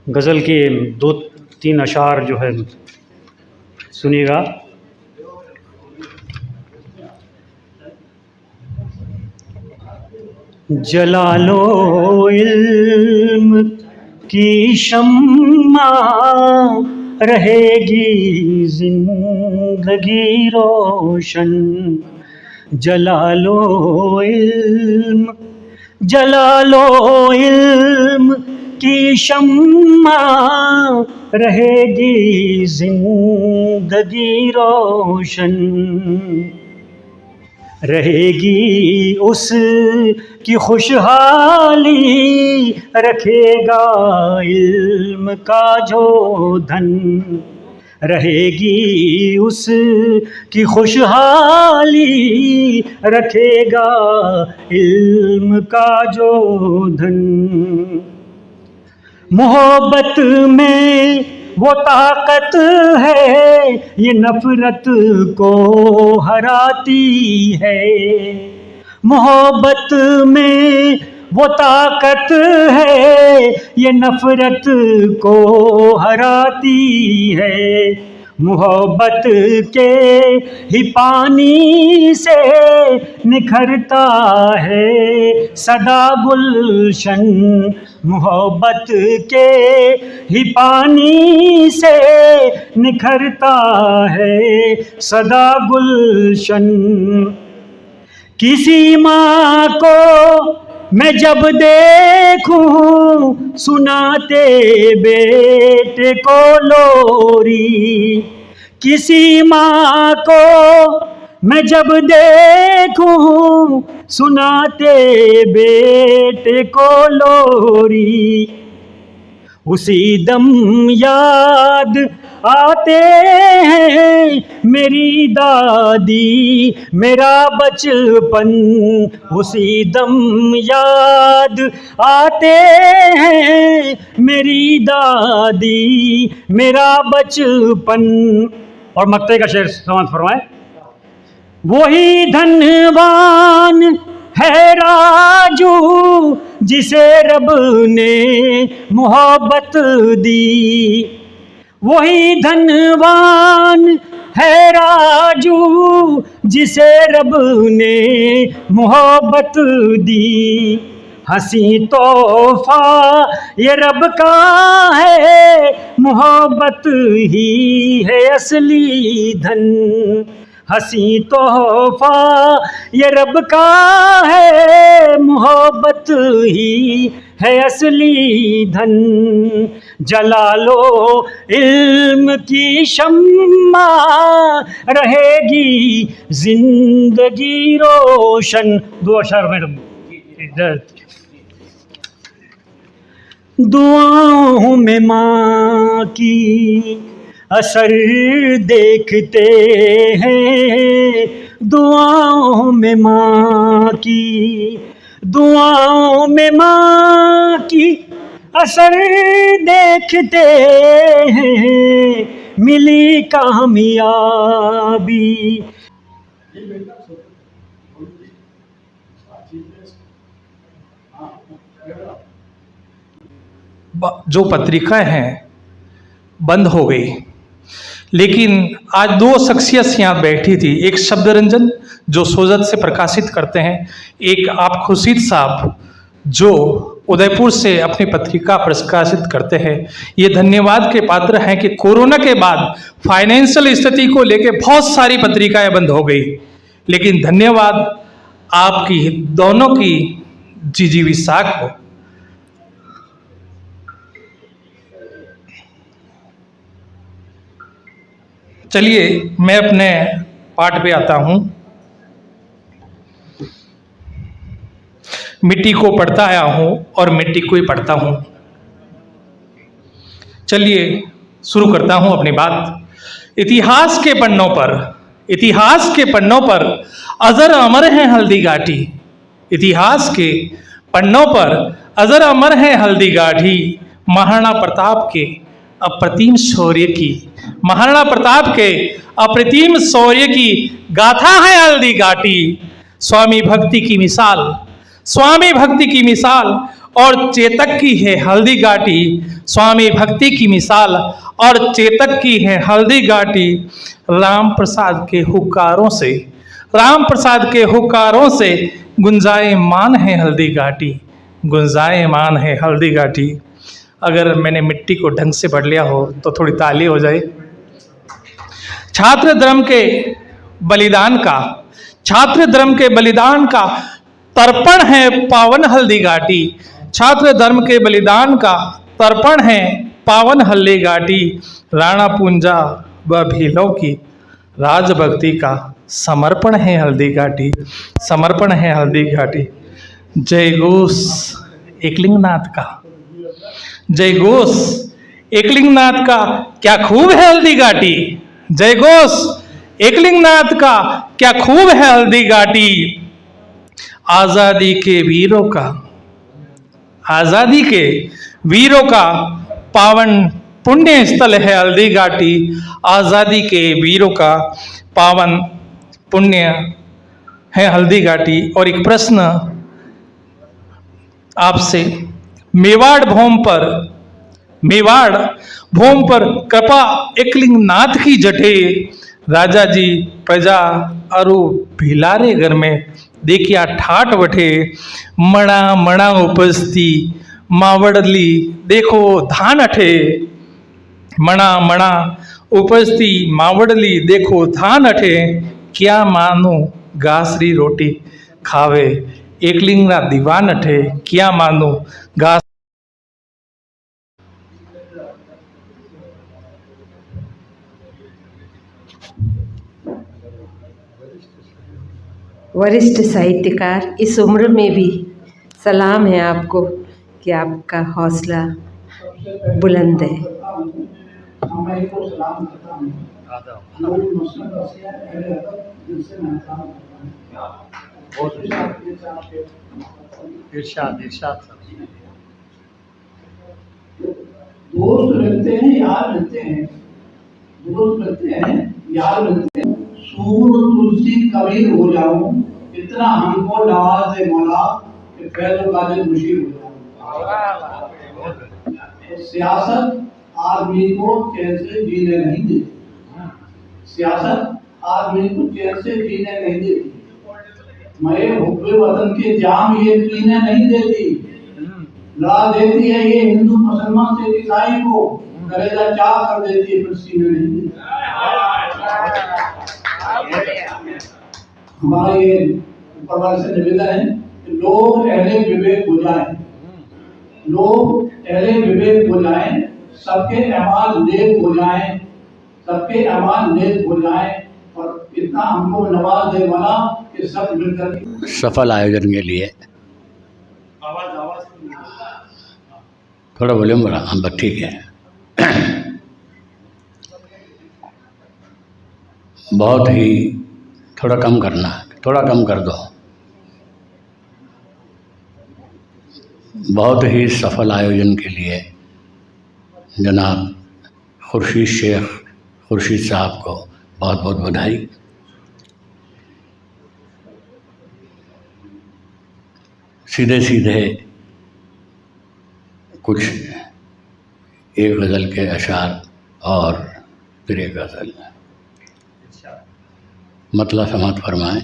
गज़ल के 2-3 अशार जो है सुनिएगा। जला लो इल्म की शम्मा, रहेगी जिंदगी रोशन। जला लो इल्म, जला लो इल्म की शम्मा, रहेगी जिंदगी रोशन। रहेगी उस की खुशहाली, रखेगा इल्म का जो धन। रहेगी उस की खुशहाली, रखेगा इल्म का जो धन। मोहब्बत में वो ताकत है, ये नफरत को हराती है। मोहब्बत में वो ताकत है, ये नफरत को हराती है। मोहब्बत के ही पानी से निखरता है सदा गुलशन। मोहब्बत के ही पानी से निखरता है सदा गुलशन। किसी माँ को मैं जब देखूं, सुनाते बेटे को लोरी। किसी माँ को मैं जब देखूं, सुनाते बेटे को लोरी। उसी दम याद आते हैं मेरी दादी, मेरा बचपन। उसी दम याद आते हैं मेरी दादी, मेरा बचपन। और मक्ते का शेर समाप्त फरमाए। वही धनवान है राजू, जिसे रब ने मोहब्बत दी। वही धनवान है राजू, जिसे रब ने मोहब्बत दी। हंसी तोहफा ये रब का है, मोहब्बत ही है असली धन। हंसी तोहफा ये रब का है, मोहब्बत ही है असली धन। जला लो इल्म की शम्मा, रहेगी जिंदगी रोशन। दो अशर मैडम। दुआओं में माँ की असर देखते हैं, दुआओं में माँ की, दुआओं में माँ की असर देखते हैं, मिली कामयाबी। जो पत्रिकाएं हैं बंद हो गई, लेकिन आज दो शख्सियत यहाँ बैठी थी। एक शब्द रंजन जो सोजत से प्रकाशित करते हैं, एक आप खुर्शीद साहब जो उदयपुर से अपनी पत्रिका प्रकाशित करते हैं। ये धन्यवाद के पात्र हैं कि कोरोना के बाद फाइनेंशियल स्थिति को लेकर बहुत सारी पत्रिकाएं बंद हो गई, लेकिन धन्यवाद आपकी दोनों की जी विशाख हो। चलिए मैं अपने पाठ पे आता हूँ। मिट्टी को पढ़ता आया हूँ और मिट्टी को ही पढ़ता हूँ। चलिए शुरू करता हूँ अपनी बात। इतिहास के पन्नों पर, इतिहास के पन्नों पर अजर अमर है हल्दी घाटी। इतिहास के पन्नों पर अजर अमर है हल्दी घाटी। महाराणा प्रताप के अप्रतिम शौर्य की, महाराणा प्रताप के अप्रतिम शौर्य की गाथा है हल्दी घाटी। स्वामी भक्ति की मिसाल, स्वामी भक्ति की मिसाल और चेतक की है हल्दी घाटी। स्वामी भक्ति की मिसाल और चेतक की है हल्दी घाटी। राम प्रसाद के हुक्कारों से, राम प्रसाद के हुक्कारों से गुंजायमान है हल्दी घाटी, गुंजायमान है हल्दी घाटी। अगर मैंने मिट्टी को ढंग से पढ़ लिया हो तो थोड़ी ताली हो जाए। छात्र धर्म के बलिदान का, छात्र धर्म के बलिदान का तर्पण है पावन हल्दी घाटी, छात्र धर्म के बलिदान का तर्पण है पावन हल्दी घाटी। राणा पूंजा व भीलों की राजभक्ति का समर्पण है हल्दी घाटी, समर्पण है हल्दी घाटी। जय घोष एकलिंगनाथ का, जय घोष एकलिंगनाथ का क्या खूब है हल्दी घाटी, जय घोष एकलिंगनाथ का क्या खूब है हल्दी घाटी। आजादी के वीरों का, आजादी के वीरों का पावन पुण्य स्थल है हल्दी घाटी, आजादी के वीरों का पावन पुण्य है हल्दी घाटी। और एक प्रश्न आपसे, मेवाड़ भूमि पर, मेवाड़ भूमि पर कृपा एकलिंगनाथ की जटे, राजा जी प्रजा अरु भिलारे घर में देखिया ठाट वठे, मणा मणा उपस्ती मावड़ली देखो धान अठे, मणा मणा उपस्ती मावड़ली देखो धान अठे, क्या मानो घासरी रोटी खावे एकलिंगनाथ दीवान अठे, क्या मानो घास। वरिष्ठ साहित्यकार, इस उम्र में भी सलाम है आपको कि आपका हौसला बुलंद है। इरशाद इरशाद दोस्त मिलते हैं, यार मिलते हैं, दोस्त मिलते हैं, यार मिलते हैं। सूर तुलसी कबीर हो जाऊं, इतना हमको नवाज दे मौला कि फैज़ कादिर मुशीर हो जाऊं। सियासत आदमी को चैन से जीने नहीं देती, सियासत आदमी को चैन से जीने नहीं देती। मैं हुक्म वतन के जाम ये पीने नहीं देती, लड़ा देती है ये हिंदू मुसलमान से ईसाई को, कलेजा चाक कर देती है फिर सीने नहीं देती। हमारा ये ऊपर वाले से निवेदन है कि लोग अहले विवेक हो जाएं, लोग अहले विवेक हो जाएं, सबके अमाल नेक हो जाएं, सबके अमाल नेक हो जाएं, और इतना हमको नवाज दे वाला कि सब मिलकर सफल आयोजन के लिए थोड़ा वॉल्यूम बढ़ा, हम बस ठीक है। बहुत ही थोड़ा कम करना, थोड़ा कम कर दो। बहुत ही सफल आयोजन के लिए जनाब खुर्शीद शेख खुर्शीद साहब को बहुत बहुत बधाई। सीधे सीधे कुछ एक गज़ल के अशार और फिर एक गज़ल, मतलब समात फरमाएं।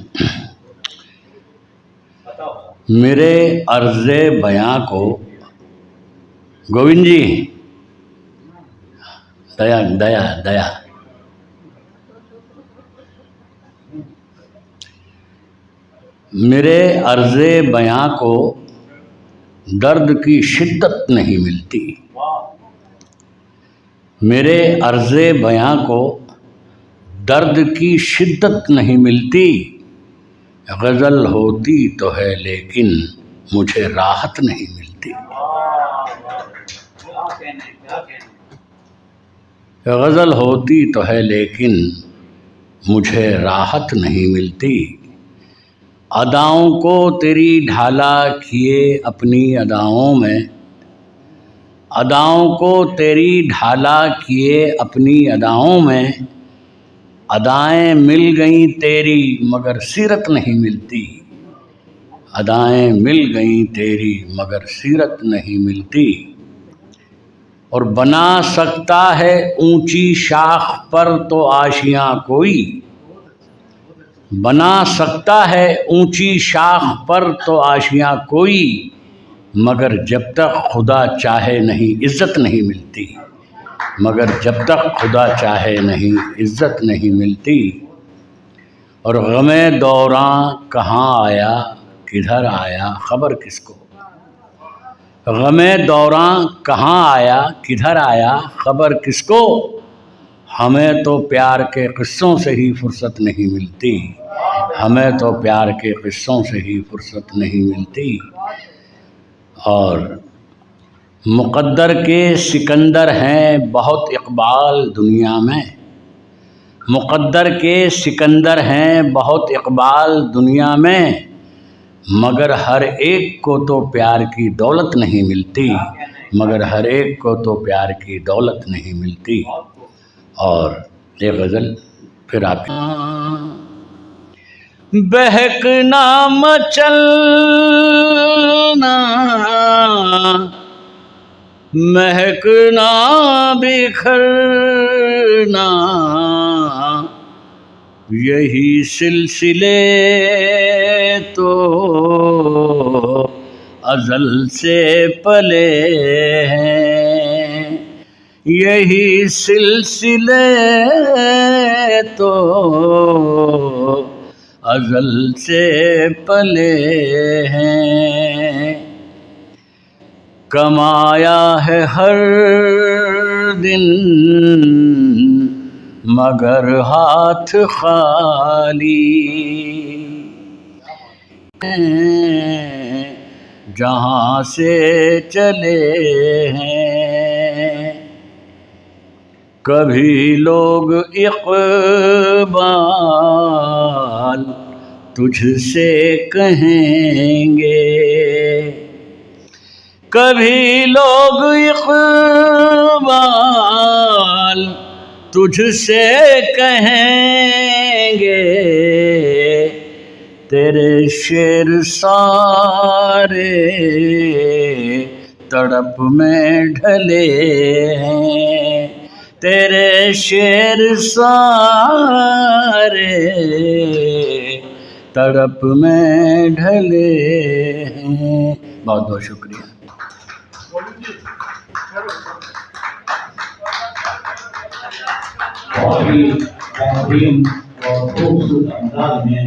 मेरे अर्ज़े बयां को गोविंद जी, दया दया दया, मेरे अर्ज़े बयां को दर्द की शिद्दत नहीं मिलती, मेरे अर्ज़े बयां को दर्द की शिद्दत नहीं मिलती। गज़ल होती तो है लेकिन मुझे राहत नहीं मिलती, गज़ल होती तो है लेकिन मुझे राहत नहीं मिलती। अदाओं को तेरी ढाला किए अपनी अदाओं में, अदाओं को तेरी ढाला किए अपनी अदाओं में, अदाएं मिल गईं तेरी मगर सीरत नहीं मिलती, अदाएं मिल गईं तेरी मगर सीरत नहीं मिलती। और बना सकता है ऊंची शाख पर तो आशियां कोई, बना सकता है ऊंची शाख पर तो आशियाँ कोई, मगर जब तक खुदा चाहे नहीं इज़्ज़त नहीं मिलती, मगर जब तक खुदा चाहे नहीं इज़्ज़त नहीं मिलती। और गमे दौरां कहाँ आया किधर आया खबर किसको, गमे दौरां कहाँ आया किधर आया खबर किसको, हमें तो प्यार के किस्सों से ही फुर्सत नहीं मिलती, हमें तो प्यार के किस्सों से ही फुर्सत नहीं मिलती। और मुक़द्दर के सिकंदर हैं बहुत इक़बाल दुनिया में, मुक़द्दर के सिकंदर हैं बहुत इक़बाल दुनिया में, मगर हर एक को तो प्यार की दौलत नहीं मिलती, मगर हर एक को तो प्यार की दौलत नहीं मिलती। और ये गज़ल फिर आप बहकना मचलना महकना बिखरना, यही सिलसिले तो अज़ल से पले हैं, यही सिलसिले तो अज़ल से पले हैं। कमाया है हर दिन मगर हाथ खाली, जहाँ से चले हैं। कभी लोग इक़बाल तुझसे कहेंगे, कभी लोग इक़बाल तुझसे कहेंगे, तेरे शेर सारे तड़प में ढले हैं, तेरे शेर सारे तड़प में ढले हैं। बहुत बहुत शुक्रिया। बहुत ही बेहतरीन और खूबसूरत अंदाज में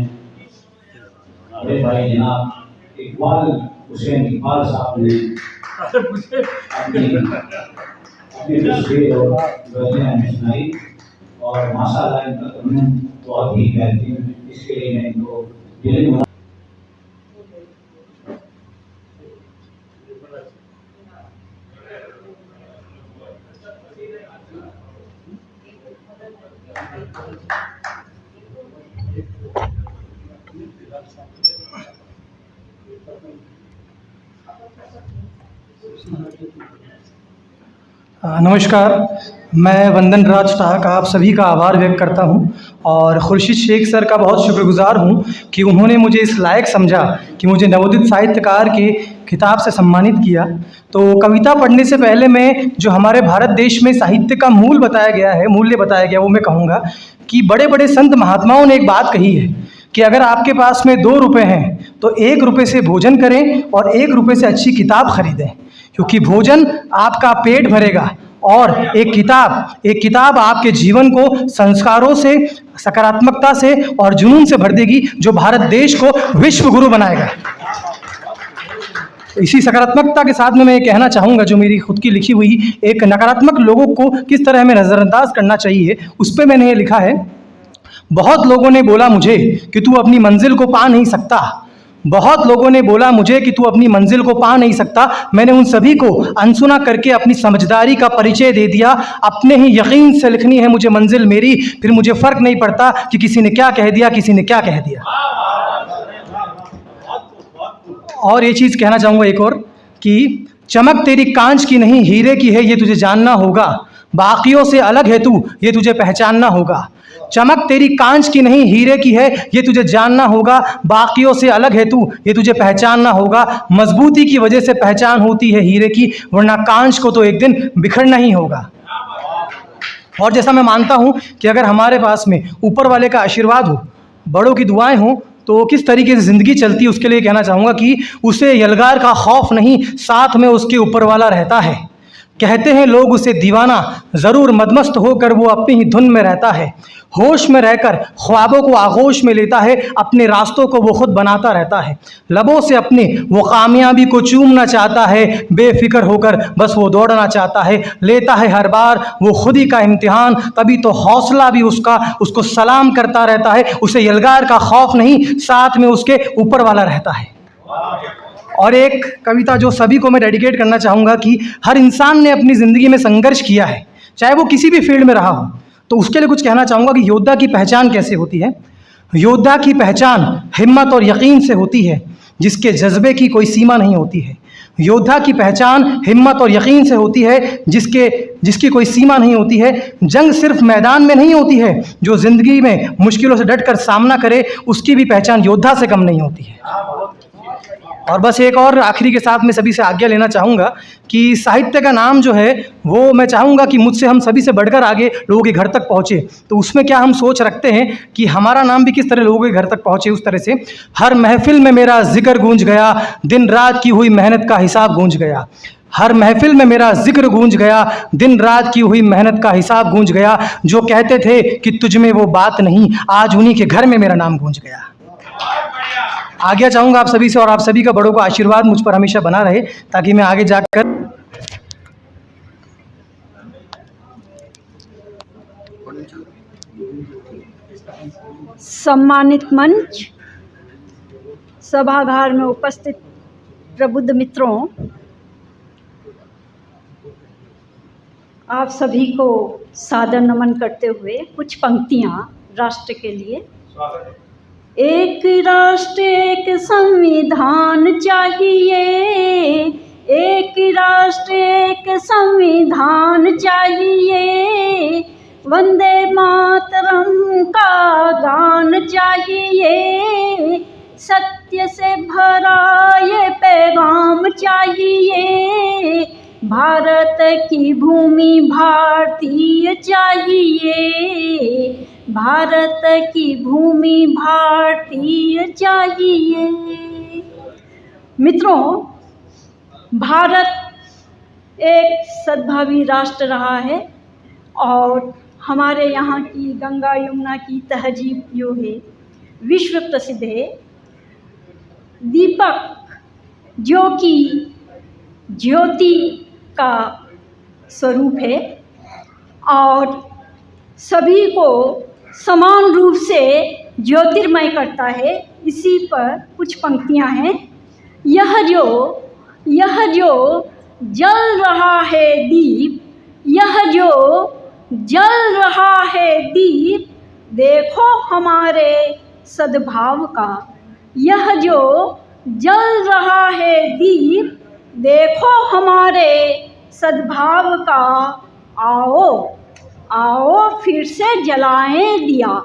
बड़े भाई जनाब इकबाल हुसैन इकबाल साहब ने अपनी तस्वीर और गज़लें हमें सुनाई और माशाअल्लाह इनका तमन्ना बहुत ही बेहतरीन, इसके लिए मैं इनको दिल में नमस्कार, मैं वंदन राज टाक आप सभी का आभार व्यक्त करता हूं और खुर्शीद शेख सर का बहुत शुक्रगुजार हूं कि उन्होंने मुझे इस लायक समझा कि मुझे नवोदित साहित्यकार के खिताब से सम्मानित किया। तो कविता पढ़ने से पहले मैं जो हमारे भारत देश में साहित्य का मूल्य बताया गया वो मैं कहूँगा कि बड़े बड़े संत महात्माओं ने एक बात कही है कि अगर आपके पास में 2 रुपये हैं तो 1 रुपये से भोजन करें और 1 रुपये से अच्छी किताब खरीदें, क्योंकि भोजन आपका पेट भरेगा और एक किताब आपके जीवन को संस्कारों से, सकारात्मकता से और जुनून से भर देगी, जो भारत देश को विश्व गुरु बनाएगा। इसी सकारात्मकता के साथ में मैं ये कहना चाहूँगा, जो मेरी खुद की लिखी हुई एक नकारात्मक लोगों को किस तरह हमें नज़रअंदाज करना चाहिए, उस पर मैंने ये लिखा है। बहुत लोगों ने बोला मुझे कि तू अपनी मंजिल को पा नहीं सकता, बहुत लोगों ने बोला मुझे कि तू अपनी मंजिल को पा नहीं सकता। मैंने उन सभी को अनसुना करके अपनी समझदारी का परिचय दे दिया। अपने ही यकीन से लिखनी है मुझे मंजिल मेरी, फिर मुझे फ़र्क नहीं पड़ता कि किसी ने क्या कह दिया, किसी ने क्या कह दिया। और ये चीज़ कहना चाहूँगा एक और, कि चमक तेरी कांच की नहीं हीरे की है, ये तुझे जानना होगा। बाकियों से अलग है तू, ये तुझे पहचानना होगा। चमक तेरी कांच की नहीं हीरे की है, ये तुझे जानना होगा। बाकियों से अलग है तू, ये तुझे पहचानना होगा। मजबूती की वजह से पहचान होती है हीरे की, वरना कांच को तो एक दिन बिखरना ही होगा। और जैसा मैं मानता हूँ कि अगर हमारे पास में ऊपर वाले का आशीर्वाद हो बड़ों की दुआएं हों तो किस तरीके से ज़िंदगी चलती है उसके लिए कहना चाहूँगा कि उसे यलगार का खौफ नहीं, साथ में उसके ऊपर वाला रहता है। कहते हैं लोग उसे दीवाना, ज़रूर मदमस्त होकर वो अपनी ही धुन में रहता है। होश में रहकर ख्वाबों को आगोश में लेता है, अपने रास्तों को वो खुद बनाता रहता है। लबों से अपनी वो कामयाबी को चूमना चाहता है, बेफिक्र होकर बस वो दौड़ना चाहता है। लेता है हर बार वो खुद ही का इम्तिहान, तभी तो हौसला भी उसको सलाम करता रहता है। उसे यलगार का खौफ नहीं, साथ में उसके ऊपर वाला रहता है। और एक कविता जो सभी को मैं डेडिकेट करना चाहूँगा कि हर इंसान ने अपनी ज़िंदगी में संघर्ष किया है, चाहे वो किसी भी फील्ड में रहा हो, तो उसके लिए कुछ कहना चाहूँगा कि योद्धा की पहचान कैसे होती है। योद्धा की पहचान हिम्मत और यकीन से होती है, जिसके जज्बे की कोई सीमा नहीं होती है। योद्धा की पहचान हिम्मत और यकीन से होती है, जिसकी कोई सीमा नहीं होती है। जंग सिर्फ मैदान में नहीं होती है, जो ज़िंदगी में मुश्किलों से डटकर सामना करे उसकी भी पहचान योद्धा से कम नहीं होती है। और बस एक और आखिरी के साथ मैं सभी से आज्ञा लेना चाहूँगा कि साहित्य का नाम जो है वो मैं चाहूँगा कि मुझसे हम सभी से बढ़कर आगे लोगों के घर तक पहुँचे। तो उसमें क्या हम सोच रखते हैं कि हमारा नाम भी किस तरह लोगों के घर तक पहुँचे, उस तरह से हर महफिल में मेरा जिक्र गूंज गया, दिन रात की हुई मेहनत का हिसाब गूंज गया। हर महफिल में मेरा जिक्र गूंज गया, दिन रात की हुई मेहनत का हिसाब गूंज गया। जो कहते थे कि तुझ में वो बात नहीं, आज उन्हीं के घर में मेरा नाम गूंज गया। आज्ञा चाहूँगा आप सभी से, और आप सभी का बड़ों का आशीर्वाद मुझ पर हमेशा बना रहे, ताकि मैं आगे जाकर सम्मानित मंच, सभागार में उपस्थित प्रबुद्ध मित्रों, आप सभी को सादर नमन करते हुए कुछ पंक्तियाँ राष्ट्र के लिए। एक राष्ट्र एक संविधान चाहिए, एक राष्ट्र एक संविधान चाहिए, वंदे मातरम का गान चाहिए, सत्य से भरा ये पैगाम चाहिए, भारत की भूमि भारतीय चाहिए, भारत की भूमि भारतीय चाहिए। मित्रों, भारत एक सद्भावी राष्ट्र रहा है और हमारे यहाँ की गंगा यमुना की तहजीब जो है विश्व प्रसिद्ध है। दीपक जो कि ज्योति का स्वरूप है और सभी को समान रूप से ज्योतिर्मय करता है। इसी पर कुछ पंक्तियाँ हैं। यह जो जल रहा है दीप, यह जो जल रहा है दीप, देखो हमारे सद्भाव का। यह जो जल रहा है दीप, देखो हमारे सद्भाव का। आओ आओ फिर से जलाएं दिया,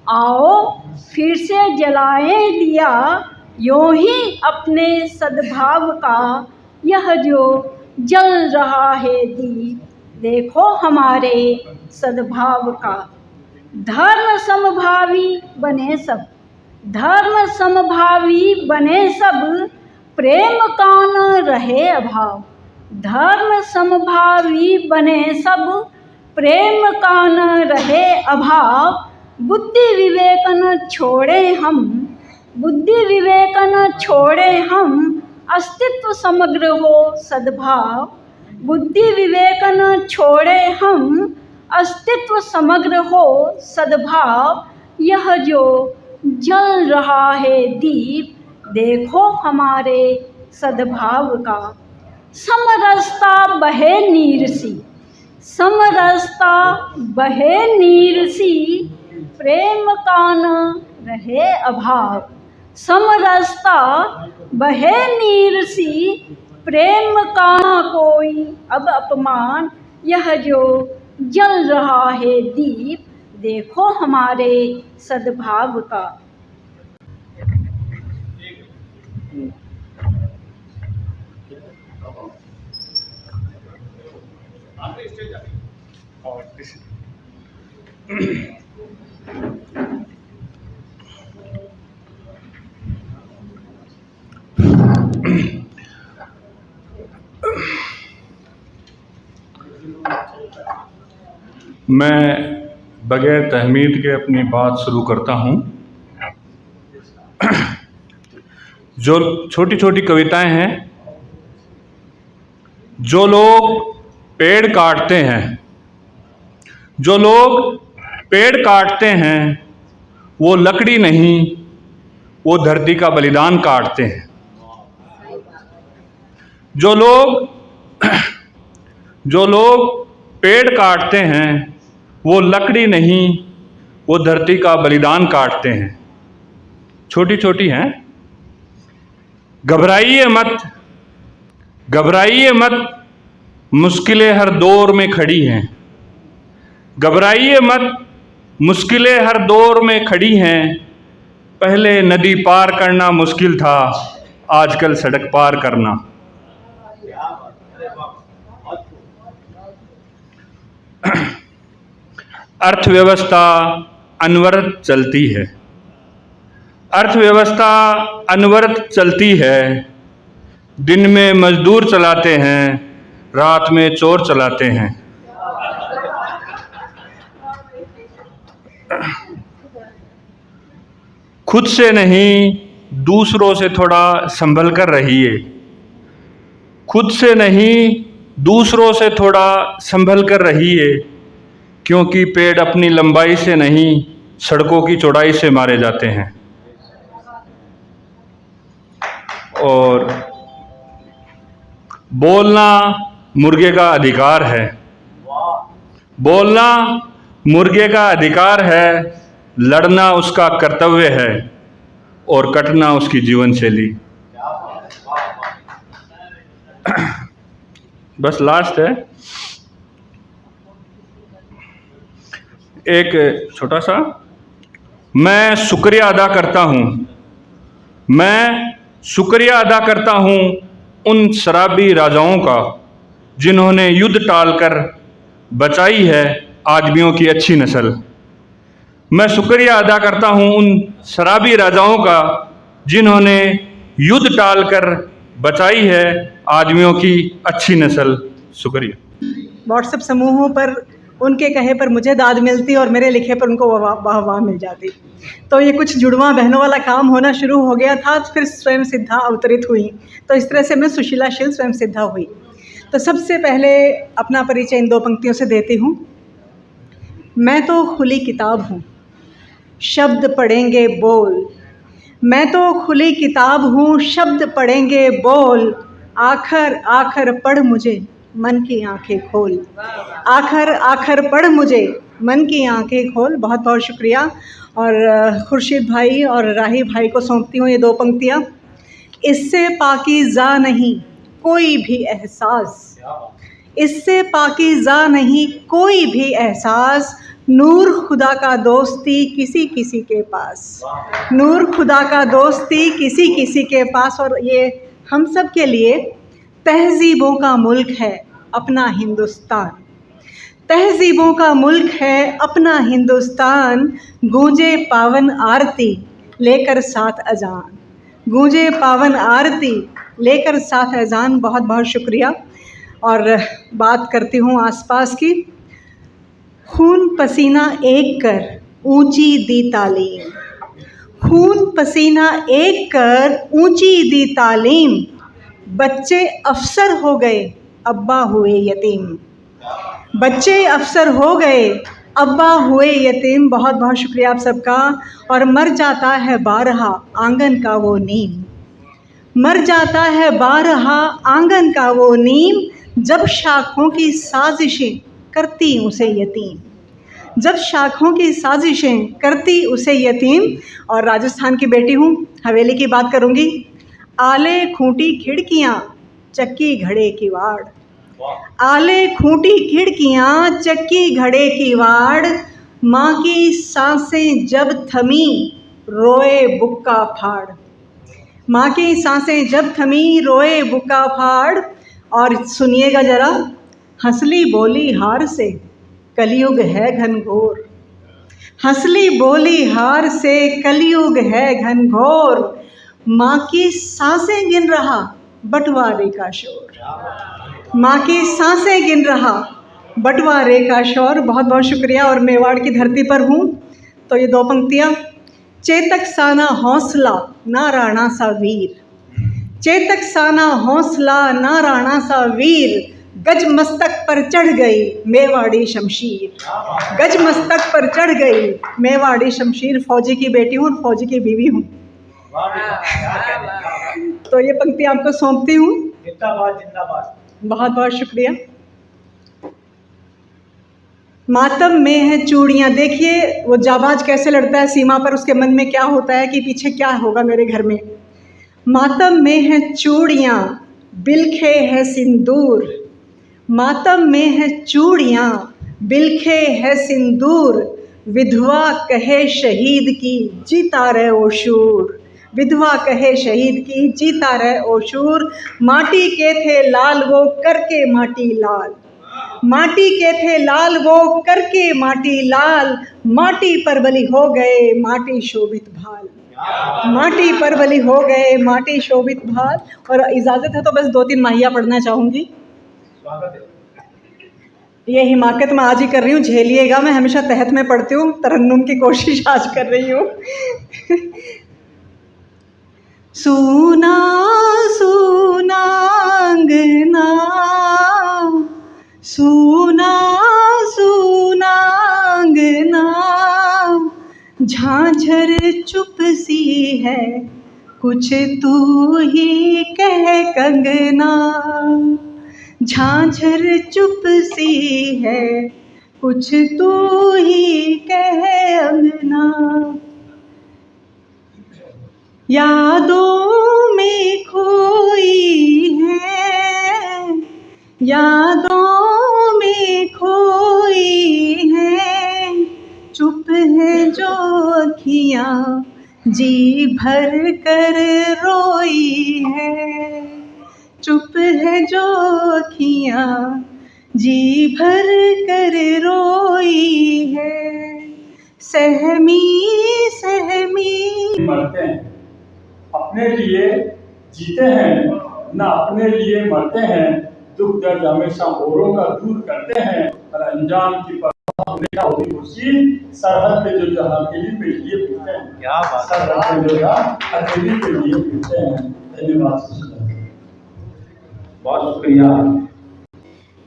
आओ फिर से जलाएं दिया, यूं ही अपने सद्भाव का। यह जो जल रहा है दीप, देखो हमारे सद्भाव का। धर्म समभावी बने सब, धर्म समभावी बने सब, प्रेम का न रहे अभाव। धर्म समभावी बने सब, प्रेम का न रहे अभाव। बुद्धि विवेक न छोड़े हम, बुद्धि विवेक न छोड़े हम, अस्तित्व समग्र हो सद्भाव। बुद्धि विवेक न छोड़े हम, अस्तित्व समग्र हो सद्भाव। यह जो जल रहा है दीप, देखो हमारे सद्भाव का। समरसता बहे नीर सी, समरसता बहे नीर सी, प्रेम का न रहे अभाव। समरसता बहे नीर सी, प्रेम का न कोई अब अपमान। यह जो जल रहा है दीप, देखो हमारे सद्भाव का। मैं बगैर तहमीद के अपनी बात शुरू करता हूँ। जो छोटी छोटी कविताएं हैं, जो लोग पेड़ काटते हैं, जो लोग पेड़ काटते हैं वो लकड़ी नहीं, वो धरती का बलिदान काटते हैं। जो लोग पेड़ काटते हैं वो लकड़ी नहीं, वो धरती का बलिदान काटते हैं। छोटी छोटी हैं। घबराइए मत, घबराइए मत, मुश्किलें हर दौर में खड़ी हैं। घबराइए मत, मुश्किलें हर दौर में खड़ी हैं। पहले नदी पार करना मुश्किल था, आजकल सड़क पार करना। अर्थव्यवस्था अनवरत चलती है, अर्थव्यवस्था अनवरत चलती है। दिन में मजदूर चलाते हैं, रात में चोर चलाते हैं। खुद से नहीं, दूसरों से थोड़ा संभल कर रहिए। खुद से नहीं, दूसरों से थोड़ा संभल कर रहिए, क्योंकि पेड़ अपनी लंबाई से नहीं, सड़कों की चौड़ाई से मारे जाते हैं। और बोलना मुर्गे का अधिकार है, बोलना मुर्गे का अधिकार है, लड़ना उसका कर्तव्य है और कटना उसकी जीवन शैली। बस लास्ट है एक छोटा सा। मैं शुक्रिया अदा करता हूँ, मैं शुक्रिया अदा करता हूँ उन शराबी राजाओं का जिन्होंने युद्ध टालकर बचाई है आदमियों की अच्छी नस्ल। मैं शुक्रिया अदा करता हूँ उन शराबी राजाओं का जिन्होंने युद्ध टालकर बचाई है आदमियों की अच्छी नस्ल। शुक्रिया। व्हाट्सएप समूहों पर उनके कहे पर मुझे दाद मिलती और मेरे लिखे पर उनको वाह मिल जाती। तो ये कुछ जुड़वां बहनों वाला काम होना शुरू हो गया था। फिर स्वयं सिद्धा अवतरित हुई, तो इस तरह से मैं सुशीलाशील स्वयं सिद्धा हुई। तो सबसे पहले अपना परिचय इन 2 पंक्तियों से देती हूँ। मैं तो खुली किताब हूँ, शब्द पढ़ेंगे बोल। मैं तो खुली किताब हूँ, शब्द पढ़ेंगे बोल। आखर आखर पढ़ मुझे, मन की आंखें खोल। आखर आखर पढ़ मुझे, मन की आंखें खोल। बहुत बहुत शुक्रिया। और खुर्शीद भाई और राही भाई को सौंपती हूँ ये 2 पंक्तियाँ। इससे पाकीज़ा नहीं कोई भी एहसास, इससे पाकीज़ा नहीं कोई भी एहसास। नूर खुदा का दोस्ती किसी किसी के पास, नूर खुदा का दोस्ती किसी किसी के पास। और ये हम सब के लिए तहज़ीबों का मुल्क है अपना हिंदुस्तान, तहज़ीबों का मुल्क है अपना हिंदुस्तान। गूंजे पावन आरती लेकर साथ अजान, गूंजे पावन आरती लेकर साथ अजान। बहुत बहुत शुक्रिया। और बात करती हूँ आसपास की। खून पसीना एक कर ऊंची दी तालीम, खून पसीना एक कर ऊंची दी तालीम। बच्चे अफसर हो गए अब्बा हुए यतीम, बच्चे अफसर हो गए अब्बा हुए यतीम। बहुत बहुत शुक्रिया आप सबका। और मर जाता है बारहा आंगन का वो नीम, मर जाता है बारहा आंगन का वो नीम। जब शाखों की साजिशें करती उसे यतीम, जब शाखों की साजिशें करती उसे यतीम। और राजस्थान की बेटी हूँ, हवेली की बात करूँगी। आले खूंटी खिड़कियाँ चक्की घड़े की वाड़, आले खूंटी खिड़कियाँ चक्की घड़े की वाड़। माँ की सांसें जब थमी रोए बुक्का फाड़, माँ की सांसें जब थमी रोए बुक्का फाड़। और सुनिएगा ज़रा, हंसली बोली हार से कलयुग है घनघोर, हंसली बोली हार से कलयुग है घनघोर। माँ की सांसें गिन रहा बंटवारे का शोर, माँ की सांसें गिन रहा बंटवारे का शौर, बहुत बहुत शुक्रिया। और मेवाड़ की धरती पर हूँ तो ये दो पंक्तियाँ। चेतक साना हौसला ना राणा सा वीर, चेतक साना हौसला ना राणा सा वीर, गज मस्तक पर चढ़ गई मेवाड़ी शमशीर, गज मस्तक पर चढ़ गई मेवाड़ी शमशीर। फौजी की बेटी हूँ और फौजी की बीवी हूँ, तो ये पंक्ति आपको सौंपती हूँ। जिंदाबाद जिंदाबाद। बहुत बहुत शुक्रिया। मातम में है चूड़ियाँ, देखिए वो जाबाज कैसे लड़ता है सीमा पर, उसके मन में क्या होता है कि पीछे क्या होगा मेरे घर में। मातम में है चूड़ियाँ बिलखे है सिंदूर, मातम में है चूड़ियाँ बिलखे है सिंदूर, विधवा कहे शहीद की जीता रहे ओ शूर, विधवा कहे शहीद की जीता रहे ओ शूर। माटी के थे लाल वो करके माटी लाल, माटी के थे लाल वो करके माटी लाल, माटी पर बलि हो गए माटी शोभित भाल, माटी पर बलि हो गए माटी शोभित भाल। और इजाज़त है तो बस 2-3 माहिया पढ़ना चाहूँगी। ये हिमाकत मैं आज ही कर रही हूँ, झेलिएगा, मैं हमेशा तहत में पढ़ती हूँ, तरन्नुम की कोशिश आज कर रही हूँ। सूना सूना अंगना, सूना सूना अंगना, झांझर चुप सी है कुछ तू ही कह कंगना, झांझर चुप सी है कुछ तू ही कह अंगना। यादों में खोई है, यादों में खोई है, चुप है जो अखियाँ जी भर कर रोई है, चुप है जो अखियाँ जी भर कर रोई है। सहमी सहमी मरते हैं, अपने लिए जीते हैं ना अपने लिए मरते हैं, दुख दर्द हमेशा औरों का दूर करते हैं, और अंजाम की परवाह हमेशा होती खुशी, सरहद पे जो जहाँ के लिए फिरते हैं। क्या बात, सरहद पे जो अकेली के लिए फिरते हैं। धन्यवाद, बहुत शुक्रिया।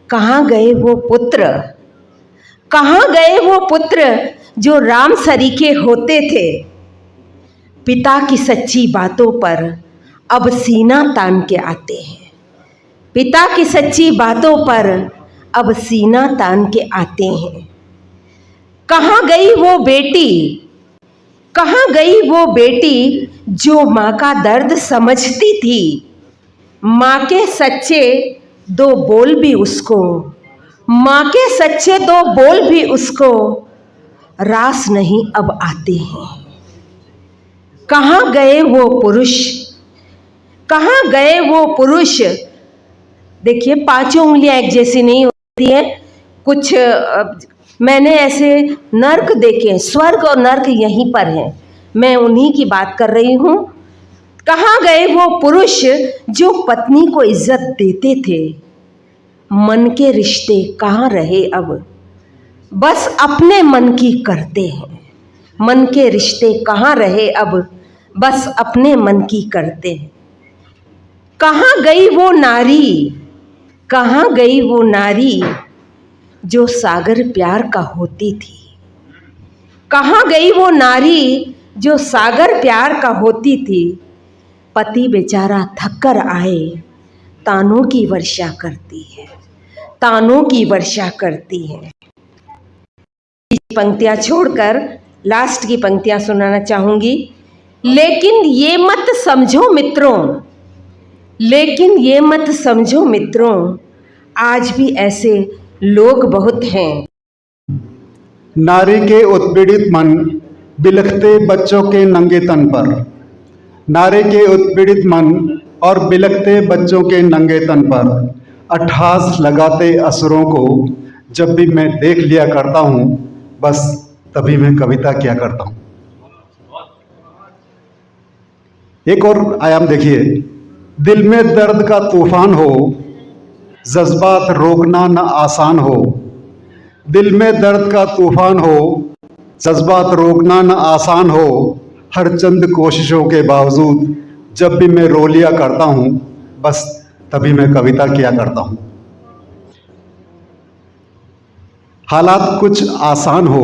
कहाँ गए वो पुत्र, कहाँ गए वो पुत्र जो राम सरीखे होते थे, पिता की सच्ची बातों पर अब सीना तान के आते हैं, पिता की सच्ची बातों पर अब सीना तान के आते हैं। कहाँ गई वो बेटी, कहाँ गई वो बेटी जो माँ का दर्द समझती थी, माँ के सच्चे 2 बोल भी उसको, माँ के सच्चे 2 बोल भी उसको रास नहीं अब आते हैं। कहाँ गए वो पुरुष, कहाँ गए वो पुरुष। देखिए 5 उंगलियां एक जैसी नहीं होती है, कुछ मैंने ऐसे नर्क देखे, स्वर्ग और नर्क यहीं पर हैं, मैं उन्हीं की बात कर रही हूँ। कहाँ गए वो पुरुष जो पत्नी को इज्जत देते थे, मन के रिश्ते कहाँ रहे अब, बस अपने मन की करते हैं, मन के रिश्ते कहाँ रहे अब, बस अपने मन की करते हैं। कहाँ गई वो नारी, कहाँ गई वो नारी जो सागर प्यार का होती थी, कहाँ गई वो नारी जो सागर प्यार का होती थी। पति बेचारा थक कर आए, तानों की वर्षा करती है, तानों की वर्षा करती है। पंक्तियां छोड़कर लास्ट की पंक्तियां सुनाना चाहूंगी। लेकिन ये मत समझो मित्रों, लेकिन ये मत समझो मित्रों, आज भी ऐसे लोग बहुत हैं। नारी के उत्पीड़ित मन बिलखते बच्चों के नंगे तन पर, नारी के उत्पीड़ित मन और बिलखते बच्चों के नंगे तन पर अट्ठास लगाते असुरों को जब भी मैं देख लिया करता हूँ, बस तभी मैं कविता किया करता हूँ। एक और आयाम देखिए। दिल में दर्द का तूफान हो, जज्बात रोकना न आसान हो, दिल में दर्द का तूफान हो, जज्बात रोकना न आसान हो, हर चंद कोशिशों के बावजूद जब भी मैं रो लिया करता हूँ, बस तभी मैं कविता किया करता हूँ। हालात कुछ आसान हो,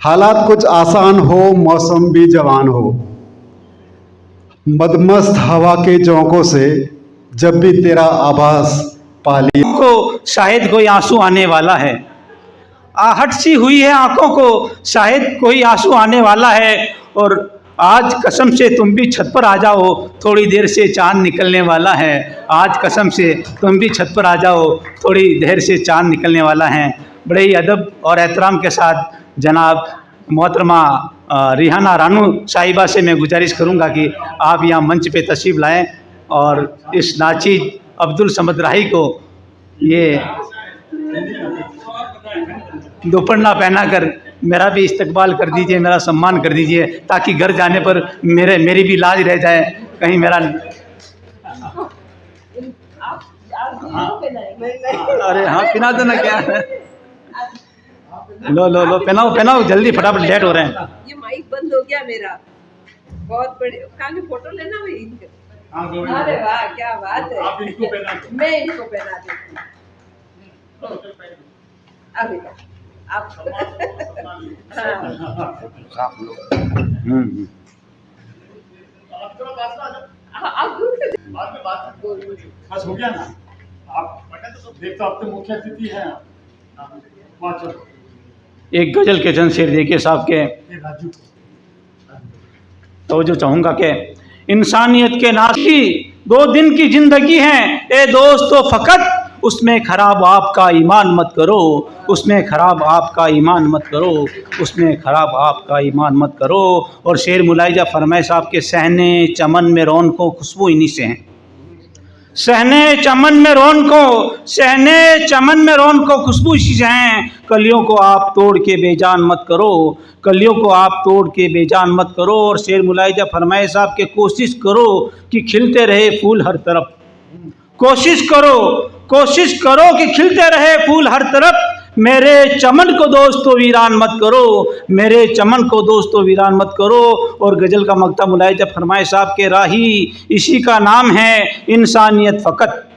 हालात कुछ आसान हो, मौसम भी जवान हो, मदमस्त हवा के झोंकों से जब भी तेरा आभास पा लिया को शायद कोई आंसू आने वाला है, आहट सी हुई है आंखों को, शायद कोई आंसू आने वाला है। और आज कसम से तुम भी छत पर आ जाओ, थोड़ी देर से चांद निकलने वाला है। आज कसम से तुम भी छत पर आ जाओ, थोड़ी देर से चांद निकलने वाला है। बड़े ही अदब और एहतराम के साथ जनाब मोहतरमा रिहाना रानू साहिबा से मैं गुजारिश करूंगा कि आप यहाँ मंच पे तशरीफ़ लाएं और इस नाचीज अब्दुल समद राही को ये दोपन्ना पहना कर मेरा भी इस्तकबाल कर दीजिए, मेरा सम्मान कर दीजिए, ताकि घर जाने पर मेरी भी लाज रह जाए कहीं मेरा। अरे हाँ, पिना दो ना, क्या लो लो लो, पहनाओ पहनाओ जल्दी, फटाफट लेट हो रहे हैं। ये माइक बंद हो गया मेरा, बहुत बड़े कहाँ फोटो लेना भाई इनके। अरे वाह, क्या बात है, मैं इनको पहना देती हूँ। अभी आप बस हो गया ना, आप देख तो आपके मुख्य अतिथि हैं। एक गजल के चंद शेर देखिए साहब के, तो जो चाहूँगा कि इंसानियत के नाशी 2 दिन की जिंदगी है ए दोस्तों, फकत उसमें खराब आपका ईमान मत करो, उसमें खराब आपका ईमान मत करो, उसमें खराब आपका ईमान मत करो। और शेर मुलाइजा फरमाए साहब के, सहने चमन में रौनकों खुशबू इन्हीं से हैं, सहने चमन में रौनकों, सहने चमन में रौनकों खुशबू इसी से हैं। कलियों को आप तोड़ के बेजान मत करो, कलियों को आप तोड़ के बेजान मत करो। और शेर मुलाइजा फरमाए साहब के, कोशिश करो कि खिलते रहे फूल हर तरफ, कोशिश करो, कोशिश करो कि खिलते रहे फूल हर तरफ। मेरे चमन को दोस्तों वीरान मत करो, मेरे चमन को दोस्तों वीरान मत करो। और गज़ल का मकता मुलाइजा फरमाए साहब के, राही इसी का नाम है इंसानियत फ़कत,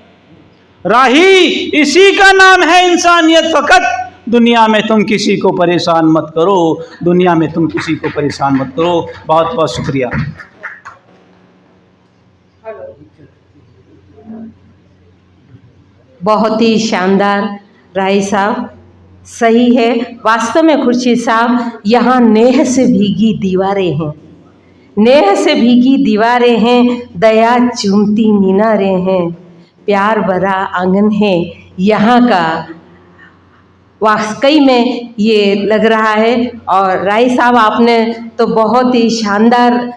राही इसी का नाम है इंसानियत फ़कत। दुनिया में तुम किसी को परेशान मत करो, दुनिया में तुम किसी को परेशान मत करो। बहुत बहुत शुक्रिया। बहुत ही शानदार राय साहब, सही है। वास्तव में खुर्शीद साहब, यहाँ नेह से भीगी दीवारें हैं, नेह से भीगी दीवारें हैं, दया चूमती मीनारें हैं, प्यार भरा आंगन है यहाँ का। वाकई में ये लग रहा है। और राय साहब, आपने तो बहुत ही शानदार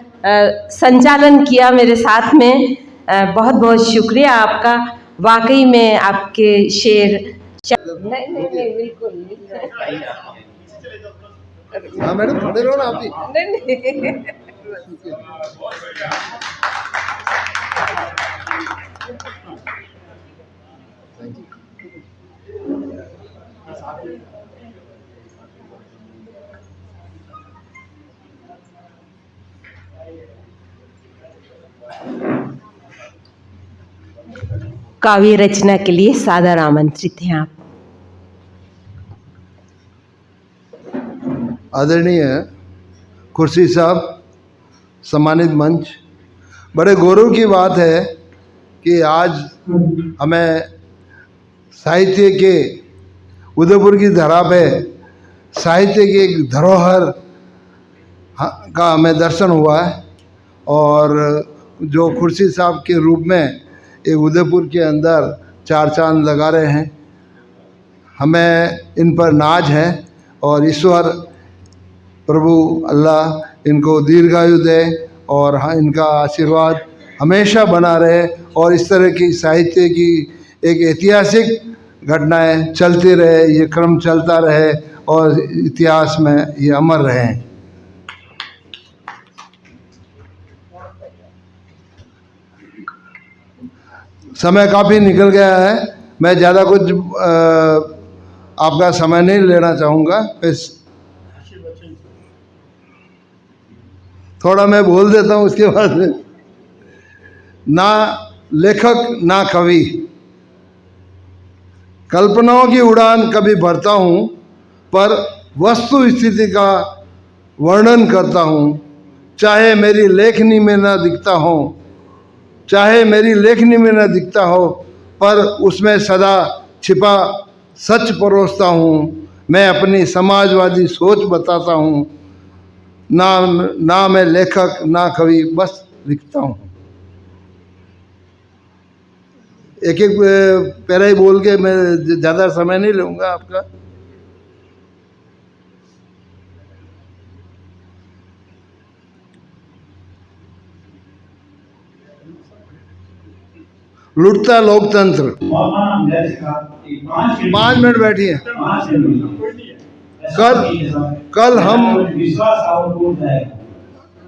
संचालन किया मेरे साथ में, बहुत बहुत शुक्रिया आपका। वाकई में आपके शेर नहीं बिल्कुल हाँ मैडम, खड़े रहो ना आप भी। नहीं काव्य रचना के लिए सादर आमंत्रित हैं आप। आदरणीय खुर्शीद साहब, सम्मानित मंच, बड़े गौरव की बात है कि आज हमें साहित्य के उदयपुर की धरा पे साहित्य की एक धरोहर का हमें दर्शन हुआ है। और जो खुर्शीद साहब के रूप में ये उदयपुर के अंदर 4 चांद लगा रहे हैं, हमें इन पर नाज है। और ईश्वर प्रभु अल्लाह इनको दीर्घायु दे और इनका आशीर्वाद हमेशा बना रहे, और इस तरह की साहित्य की एक ऐतिहासिक घटनाएं चलती रहे, ये क्रम चलता रहे और इतिहास में ये अमर रहें। समय काफ़ी निकल गया है, मैं ज़्यादा कुछ आपका समय नहीं लेना चाहूँगा। बस थोड़ा मैं बोल देता हूँ, उसके बाद ना लेखक ना कवि, कल्पनाओं की उड़ान कभी भरता हूँ पर वस्तु स्थिति का वर्णन करता हूँ। चाहे मेरी लेखनी में न दिखता हो, चाहे मेरी लेखनी में न दिखता हो, पर उसमें सदा छिपा सच परोसता हूँ। मैं अपनी समाजवादी सोच बताता हूँ। ना मैं लेखक ना कवि, बस लिखता हूँ। एक एक पैरा ही बोल के मैं ज़्यादा समय नहीं लूँगा आपका। लुटता लोकतंत्र। 5 मिनट बैठिए।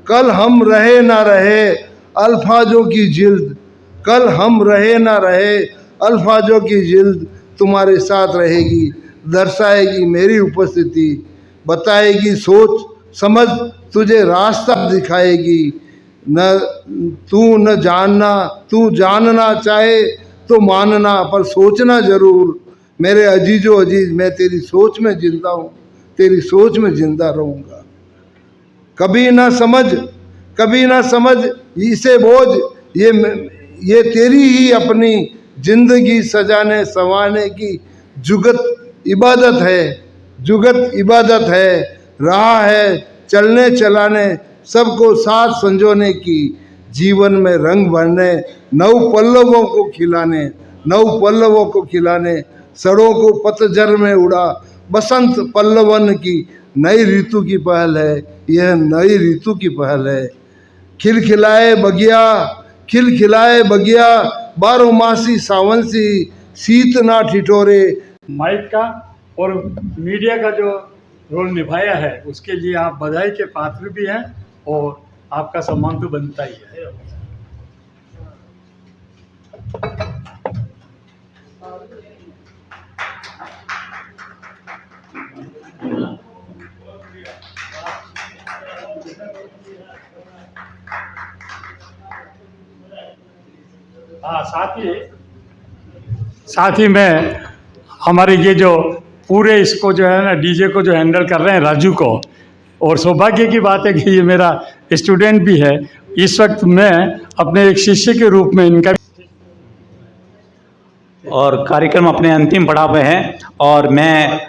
कल हम रहे ना रहे अल्फाजों की जिल्द, कल हम रहे ना रहे अल्फाजों की जिल्द तुम्हारे साथ रहेगी, दर्शाएगी मेरी उपस्थिति, बताएगी सोच समझ, तुझे रास्ता दिखाएगी। न जानना, तू जानना चाहे तो मानना, पर सोचना जरूर। मेरे अजीजो अजीज, मैं तेरी सोच में जिंदा हूँ, तेरी सोच में जिंदा रहूँगा। कभी ना समझ इसे बोझ, ये तेरी ही अपनी जिंदगी सजाने संवारने की जुगत इबादत है, राह है चलने चलाने सबको साथ संजोने की, जीवन में रंग भरने नव पल्लवों को खिलाने, सड़ों को पतझर में उड़ा बसंत पल्लवन की नई ऋतु की पहल है, यह नई ऋतु की पहल है। खिलखिलाए बगिया बारहमासी सावन सी, शीत ना ठिठोरे। माइक का और मीडिया का जो रोल निभाया है उसके लिए आप बधाई के पात्र भी हैं और आपका सम्मान तो बनता ही है। हाँ, साथ ही में हमारे ये जो पूरे इसको जो है ना डीजे को जो हैंडल कर रहे हैं राजू को, और सौभाग्य की बात है कि ये मेरा स्टूडेंट भी है। इस वक्त मैं अपने एक शिष्य के रूप में इनका और कार्यक्रम अपने अंतिम पड़ाव पे है और मैं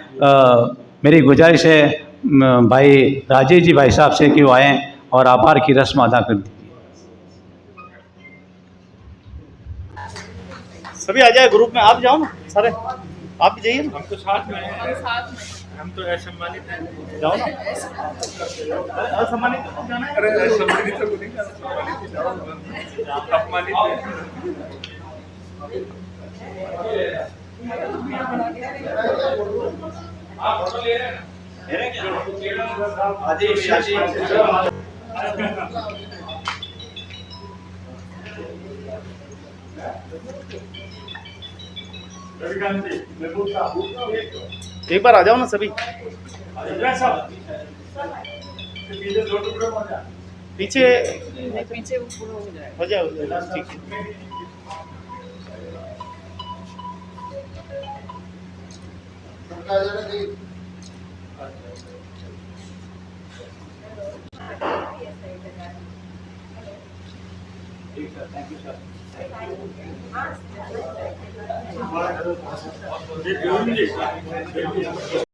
मेरी गुजारिश है भाई राजेश जी भाई साहब से कि वो आएँ और आभार की रस्म अदा कर दी। सभी आ जाए, ग्रुप में आप जाओ ना सारे, आप भी जाइए ना। हम तो साथ में हम तो असम्मानित हैं, जाओ ना। असम्मानित तो जाना है। अरे असम्मानित तो नहीं जाना, अपमानित आप फोटो ले रहे हैं आदेश एक बार आ जाओ ना सभी। पीछे हो जाए ठीक है। Thank you sir.